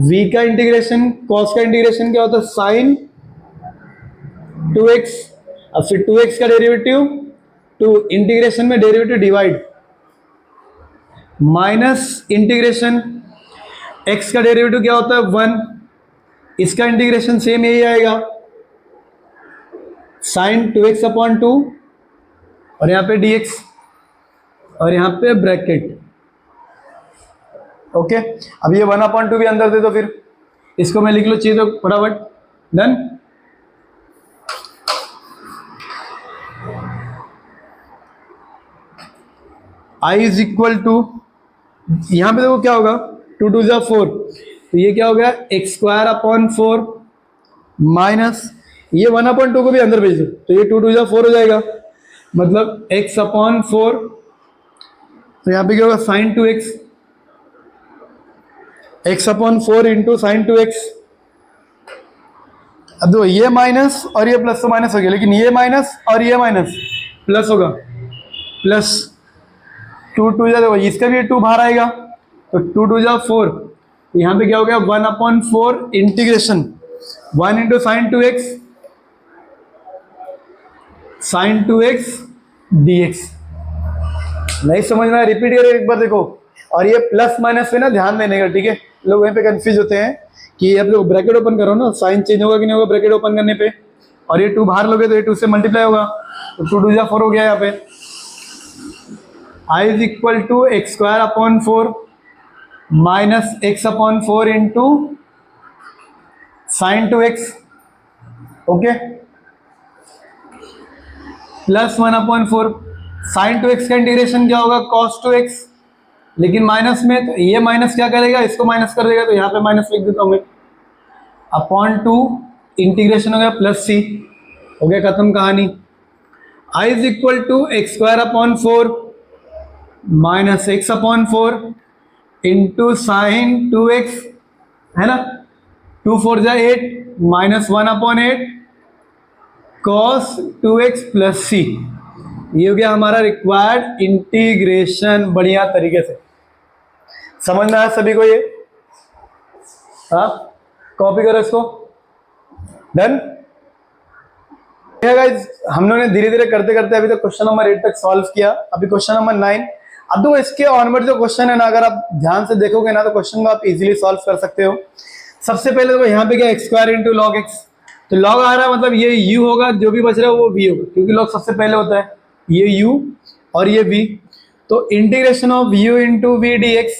v का इंटीग्रेशन cos का इंटीग्रेशन क्या होता है? साइन 2x, अब फिर 2x का डेरिवेटिव, टू इंटीग्रेशन में derivative divide, minus integration x का डेरिवेटिव क्या होता है? 1, इसका इंटीग्रेशन सेम यही आएगा, साइन 2x अपॉन 2 और यहाँ पे dx और यहाँ पे ब्रैकेट। ओके, अब ये 1/2 भी अंदर दे दो, फिर इसको मैं लिख लो चाहिए तो फटाफट। Done. i is equal to, यहाँ पे देखो क्या होगा? 2 2 जा 4, तो ये क्या हो गया? x स्क्वायर अपॉन 4 माइनस ये 1/2 को भी अंदर भेज दो, तो ये 2 2 जा 4 हो जाएगा, मतलब x अपॉन 4, तो यहाँ पे क्या होगा? Sine 2x, x upon 4 into sine 2x। अब देखो ये माइनस और ये प्लस तो माइनस हो गया, लेकिन ये माइनस और ये माइनस प्लस होगा, प्लस 2 2 जा, देखो इसका भी 2 बाहर आएगा, तो 2 2 जा 4, यहाँ पे क्या हो गया? 1/4 integration 1 into sine 2x sine 2x dx। नहीं समझना है, रिपीट करें एक बार देखो। और ये प्लस माइनस पे ना ध्यान देने का, ठीक है? लोग वहीं पे कंफ्यूज होते हैं कि अब लोग ब्रैकेट ओपन करो ना, साइन चेंज होगा कि नहीं होगा ब्रैकेट ओपन करने पे, और ये 2 बाहर लोगे तो ये 2 से मल्टीप्लाई होगा, तो 2 2 जा 4 हो गया यहाँ पे। i is equal to x square upon 4 minus x upon 4 into sine 2x। Okay, plus 1/4 sine 2x का इंटीग्रेशन क्या होगा? cos 2x, लेकिन माइनस में, तो ये माइनस क्या करेगा? इसको माइनस कर देगा, तो यहाँ पे माइनस लिख देता हूँ मैं, अपॉन 2 इंटीग्रेशन हो गया प्लस c, हो गया खत्म कहानी। i is equal to x square upon 4 minus x upon 4 into sine 2x, है ना? 2 4 जा 8 minus 1/8 cos 2x plus c, ये हो गया हमारा रिक्वायर्ड इंटीग्रेशन। बढ़िया तरीके से समझ में आया सभी को ये? हाँ, कॉपी करो इसको। डन। गाइस, हम लोगों ने धीरे धीरे करते करते अभी तक क्वेश्चन नंबर 8 तक सॉल्व किया, अभी क्वेश्चन नंबर 9। अब तो इसके ऑनवर्ड जो क्वेश्चन है ना, अगर आप ध्यान से देखोगे ना, तो क्वेश्चन को आप इजीली सॉल्व कर सकते हो। सबसे पहले तो यहाँ पे क्या, x square into log x, तो लॉग आ रहा है मतलब ये u होगा, जो भी बच रहा है वो v होगा, क्योंकि लॉग सबसे पहले होता है, ये u और ये v। तो integration of u into v d x,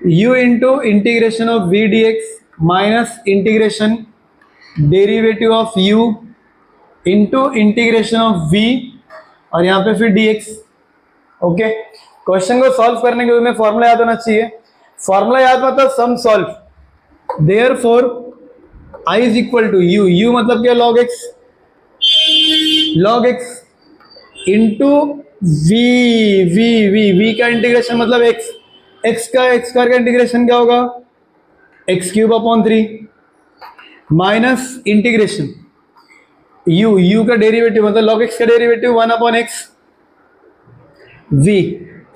u into integration of v dx minus integration derivative of u into integration of v और यहाँ पे फिर dx। ओके, क्वेश्चन को सॉल्व करने के लिए हमें फॉर्मूला याद होना चाहिए। फॉर्मूला याद मतलब some solve. Therefore i is equal to u, u मतलब क्या log x, log x इंटू v का इंटीग्रेशन मतलब x, x का इंटीग्रेशन क्या होगा x cube upon 3 minus integration u का डेरिवेटिव मतलब log x का derivative 1 upon x, v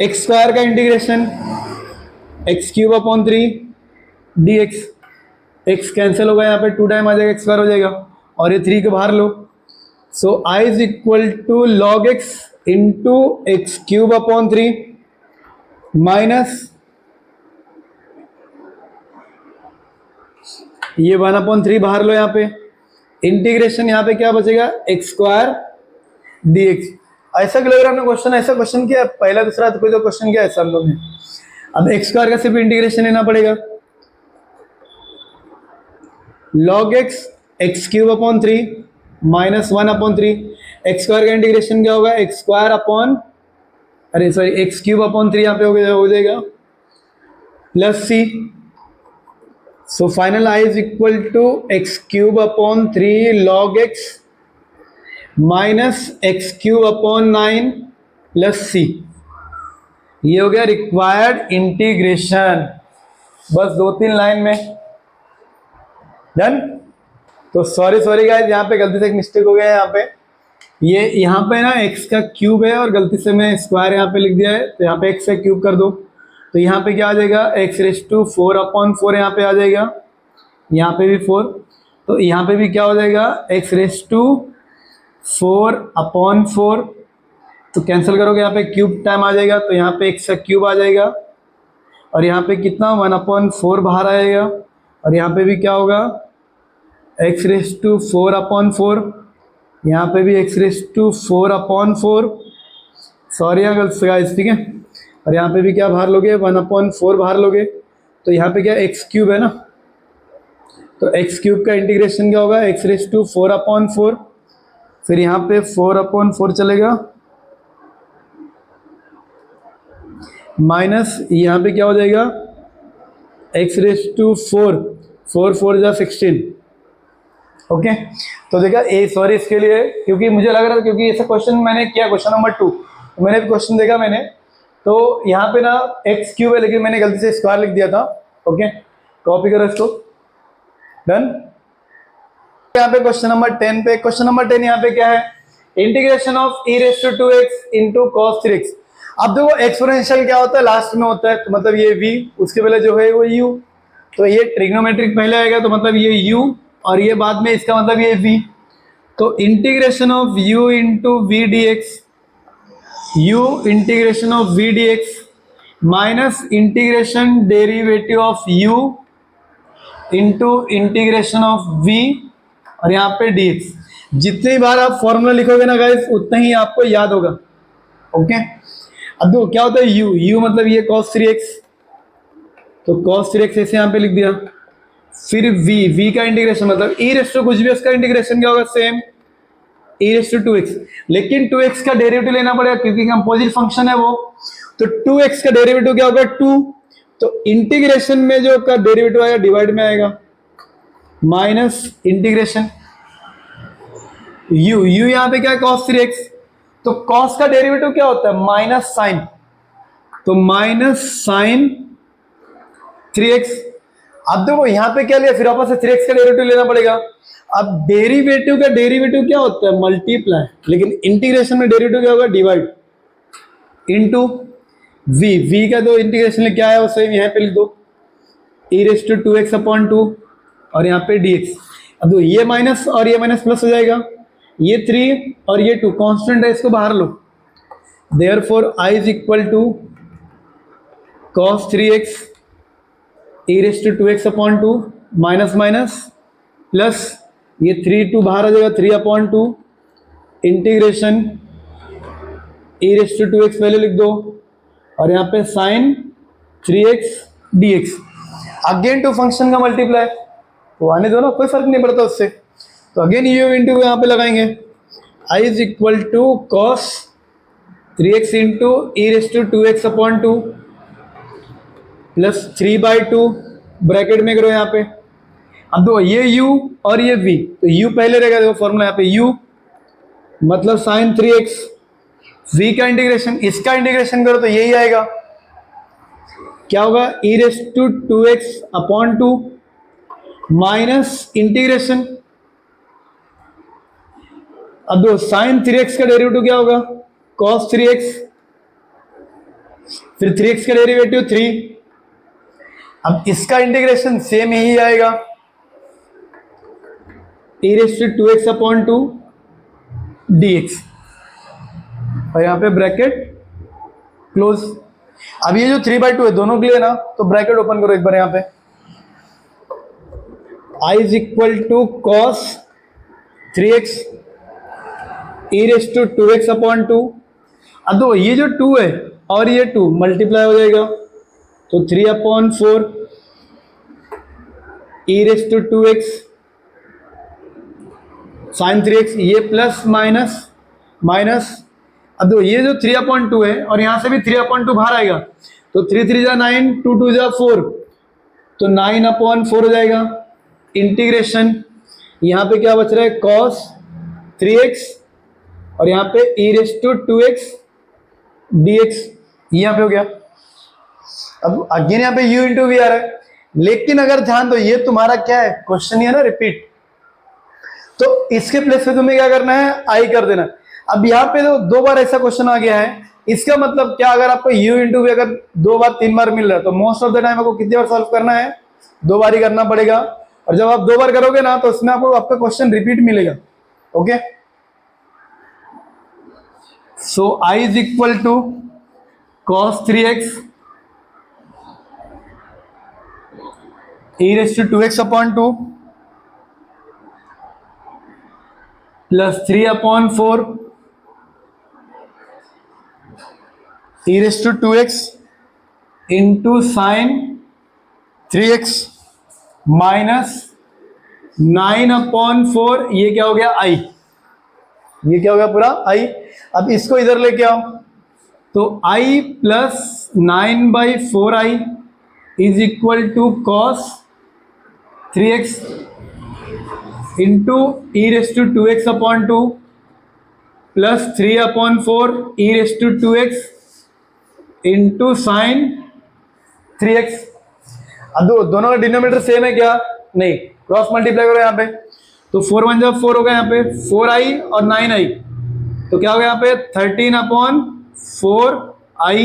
x square का integration x cube upon 3 dx। x cancel होगा, यहाँ पे 2 टाइम आ जाएगा, एक्स स्क्वायर हो जाएगा और ये 3 को बाहर लो। So i is equal to log x into x cube upon 3 minus ये 1 अपॉन 3 बाहर लो, यहाँ पे इंटीग्रेशन, यहाँ पे क्या बचेगा एक्स स्क्वायर dx। ऐसा किलोग्राम में क्वेश्चन, ऐसा क्वेश्चन किया पहला दूसरा तो कोई तो क्वेश्चन किया ऐसा हम लोग ने। अब एक्स स्क्वायर का सिर्फ इंटीग्रेशन लेना पड़ेगा, log x x cube upon 3 minus 1 upon 3, x square का इंटीग्रेशन क्या होगा एक्स स्क्वायर अपॉन, अरे सॉरी एक्स क्यूब अपॉन 3 यहाँ पे हो जाएगा plus c। So final i is equal to x cube upon 3 log x minus x cube upon 9 plus c। ये हो गया रिक्वायर्ड इंटीग्रेशन, बस 2-3 लाइन में डन। तो सॉरी गाइस, यहाँ पे गलती से एक मिस्टेक हो गया है। यहाँ पे ये यहाँ पे ना x का क्यूब है और गलती से मैं स्क्वायर यहाँ पे लिख दिया है, तो यहाँ पे x का क्यूब कर दो तो यहाँ पे क्या आ जाएगा x रेस टू 4 अपॉन 4 यहाँ पे आ जाएगा, यहाँ पे भी 4, तो यहाँ पे भी क्या हो जाएगा x रेस टू 4 अपॉन 4, तो कैंसिल करोगे यहाँ पे क्यूब टाइम आ जाएगा, तो यहाँ पे x का क्यूब आ जाएगा और यहाँ पे कितना 1 अपॉन 4 बाहर आएगा और यहाँ पे भी क्या होगा x रेस टू 4 अपॉन 4, यहाँ पे भी x raise to 4 upon 4, sorry यहाँ गलत गाइस, ठीक है। और यहाँ पे भी क्या बाहर लोगे 1 अपॉन 4 बाहर लोगे, तो यहाँ पे क्या x क्यूब है ना, तो x क्यूब का इंटीग्रेशन क्या होगा x रेस टू 4 अपॉन 4, फिर यहाँ पे 4 अपॉन 4 चलेगा माइनस यहाँ पे क्या हो जाएगा x रेस टू 4, 4 4 जा 16। ओके, तो देखा ए सॉरी इसके लिए, क्योंकि मुझे लग रहा था क्योंकि ऐसा क्वेश्चन मैंने किया क्वेश्चन नंबर 2, तो मैंने भी क्वेश्चन देखा मैंने, तो यहाँ पे ना एक्स क्यूब है लेकिन मैंने गलती से स्क्वायर लिख दिया था। ओके, कॉपी करो इसको, डन। यहाँ पे क्वेश्चन नंबर 10 पे, क्वेश्चन नंबर 10 यहाँ पे क्या है integration of e raise to 2x into cos 3x। अब देखो एक्सपोनेंशियल क्या होता है लास्ट में होता है, तो मतलब ये v, उसके पहले जो है वो u, तो ये ट्रिग्नोमेट्रिक पहले आएगा तो मतलब ये u और ये बाद में इसका मतलब ये v, तो integration of u into v d x, u integration of v dx minus integration derivative of u into integration of v और यहाँ पे dx। जितनी बार आप फॉर्मूला लिखोगे ना गाइस उतना ही आपको याद होगा। ओके, अब देखो क्या होता है u मतलब ये cos 3x, तो cos 3x ऐसे यहाँ पे लिख दिया, फिर v का इंटीग्रेशन मतलब e रेस टू कुछ भी उसका इंटीग्रेशन क्या होगा same e raise to 2x, लेकिन 2x का डेरिवेटिव लेना पड़ेगा क्योंकि कंपोजिट फंक्शन है वो, तो 2x का डेरिवेटिव क्या होगा 2, तो इंटीग्रेशन में जो का डेरिवेटिव आएगा डिवाइड में आएगा माइनस इंटीग्रेशन u यहाँ पे क्या है cos 3x, तो cos का डेरिवेटिव क्या होता है माइनस साइन, तो माइनस साइन 3x। अब देखो यहाँ पे क्या लिया फिर वापस से 3x का डेरिवेटिव लेना पड़ेगा। अब डेरिवेटिव का डेरिवेटिव क्या होता है मल्टीप्लाई, लेकिन इंटीग्रेशन में डेरिवेटिव क्या होगा डिवाइड इनटू v का जो इंटीग्रेशन क्या है वो सेम यहाँ पे लिख दो e raise to 2x upon 2 और यहाँ पे dx। अब दो ये माइनस और ये माइनस प्लस हो जाएगा, ये 3 और ये 2 कांस्टेंट है इसको बाहर लो, therefore i is equal to cos 3x e raise to 2x upon 2 minus minus plus ये 3 2 बाहर आ जाएगा 3 upon 2 integration e raise to 2x पहले लिख दो और यहाँ पे sine 3x dx, again two function का मल्टीप्लाई, तो आने दो ना कोई फर्क नहीं पड़ता उससे, तो अगेन यू इंटू यहाँ पे लगाएंगे I is equal to cos 3x into e raise to 2x upon 2 plus 3/2 bracket में करो यहाँ पे। अब दो ये u और ये v, तो u पहले रहेगा, देखो फॉर्मूला यहाँ पे u मतलब साइन 3x, v का इंटीग्रेशन, इसका इंटीग्रेशन करो तो यही आएगा, क्या होगा e raise to 2x upon 2 minus integration, अब दो साइन 3x का डेरिवेटिव क्या होगा cos 3x, फिर 3x का डेरिवेटिव 3, अब इसका इंटीग्रेशन सेम यही आएगा e raise to 2x upon 2 dx, और यहां पे ब्रैकेट क्लोज। अब ये जो 3/2 है दोनों के लिए ना, तो ब्रैकेट ओपन करो एक बार यहां पे, I is equal to cos 3x e raise to 2x upon 2। अब तो ये जो 2 है और ये 2 मल्टीप्लाई हो जाएगा, तो 3/4 e raise to 2x sign 3x, ये प्लस माइनस माइनस, अब तो ये जो 3/2 है और यहां से भी 3/2 बाहर आएगा, तो 3 3 जा 9, 2 2 जा 4, तो 9/4 हो जाएगा। इंटीग्रेशन यहां पे क्या बच रहा है cos 3x और यहां पे ई रेस टू 2x dx, यहां पे हो गया। अब अगेन यहां पे u इंटू वी आ रहा है, लेकिन अगर ध्यान दो ये तुम्हारा क्या है क्वेश्चन ही है ना रिपीट, तो इसके प्लेस पे तुम्हें क्या करना है आई कर देना। अब यहाँ पे तो 2 बार ऐसा क्वेश्चन आ गया है, इसका मतलब क्या अगर आपको u इंटू वी अगर 2 बार 3 बार मिल रहा है तो मोस्ट ऑफ द टाइम आपको कितनी बार सॉल्व करना है, 2 बार ही करना पड़ेगा, और जब आप 2 बार करोगे ना तो उसमें आपको आपका क्वेश्चन रिपीट मिलेगा। Okay, so I is equal to cos 3x e raise to 2x upon 2 plus 3/4 e raise to 2x into sine 3x minus 9/4, ये क्या हो गया I, ये क्या हो गया पूरा I। अब इसको इधर लेके आओ, तो I plus 9/4I is equal to cos 3x into e raise to 2x upon 2 plus 3/4 e raise to 2x into sine 3x। अब दोनों का डिनोमिनेटर सेम है क्या, नहीं, क्रॉस मल्टीप्लाई करो यहाँ पे, तो 4 1 जा 4 होगा, यहाँ पे 4i और 9i, तो क्या होगा यहाँ पे 13/4i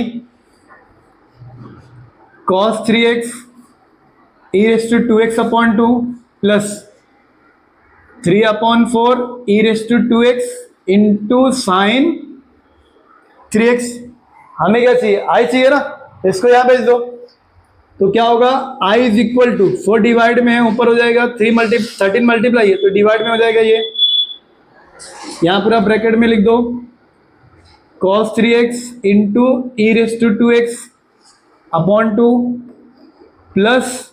cos 3x e raise to 2x upon 2 plus 3/4 e raise to 2x into sine 3x। हमें क्या चाहिए आई चाहिए ना, इसको यहां भेज दो, तो क्या होगा I is equal to 4 divide में है ऊपर हो जाएगा 13 मल्टीप्लाई है तो डिवाइड में हो जाएगा, ये यहां पूरा ब्रैकेट में लिख दो cos 3x into e raise to 2x upon 2 plus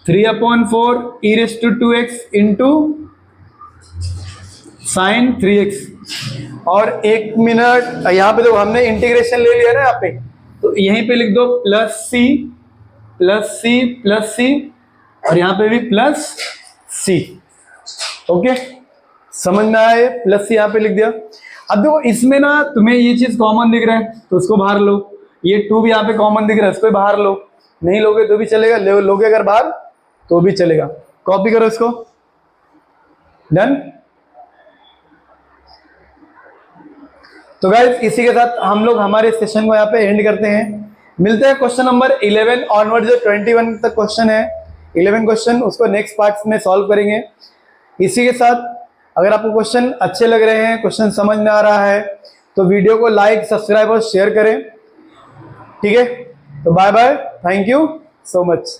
3/4 e raise to 2x into sine 3x। और 1 मिनट यहाँ पे तो हमने इंटीग्रेशन ले लिया ना यहाँ पे, तो यहीं पे लिख दो plus C plus C plus C, और यहाँ पे भी प्लस सी। ओके, समझ में आया, प्लस सी यहाँ पे लिख दिया। अब देखो इसमें ना तुम्हें ये चीज कॉमन दिख रहा है तो उसको बाहर लो, ये 2 भी यहाँ पे कॉमन दिख रहा है इसको बाहर लो, नहीं लोगे तो भी चलेगा, लोगे अगर बाहर तो भी चलेगा। कॉपी करो इसको, डन। तो गाइस इसी के साथ हम लोग हमारे सेशन को यहाँ पे एंड करते हैं। मिलते हैं क्वेश्चन नंबर 11 ऑनवर्ड, जो 21 तक क्वेश्चन है, 11 क्वेश्चन, उसको नेक्स्ट पार्ट्स में सॉल्व करेंगे। इसी के साथ अगर आपको क्वेश्चन अच्छे लग रहे हैं, क्वेश्चन समझ में आ रहा है, तो वीडियो को लाइक सब्सक्राइब और शेयर करें। ठीक है, तो bye bye, thank you so much.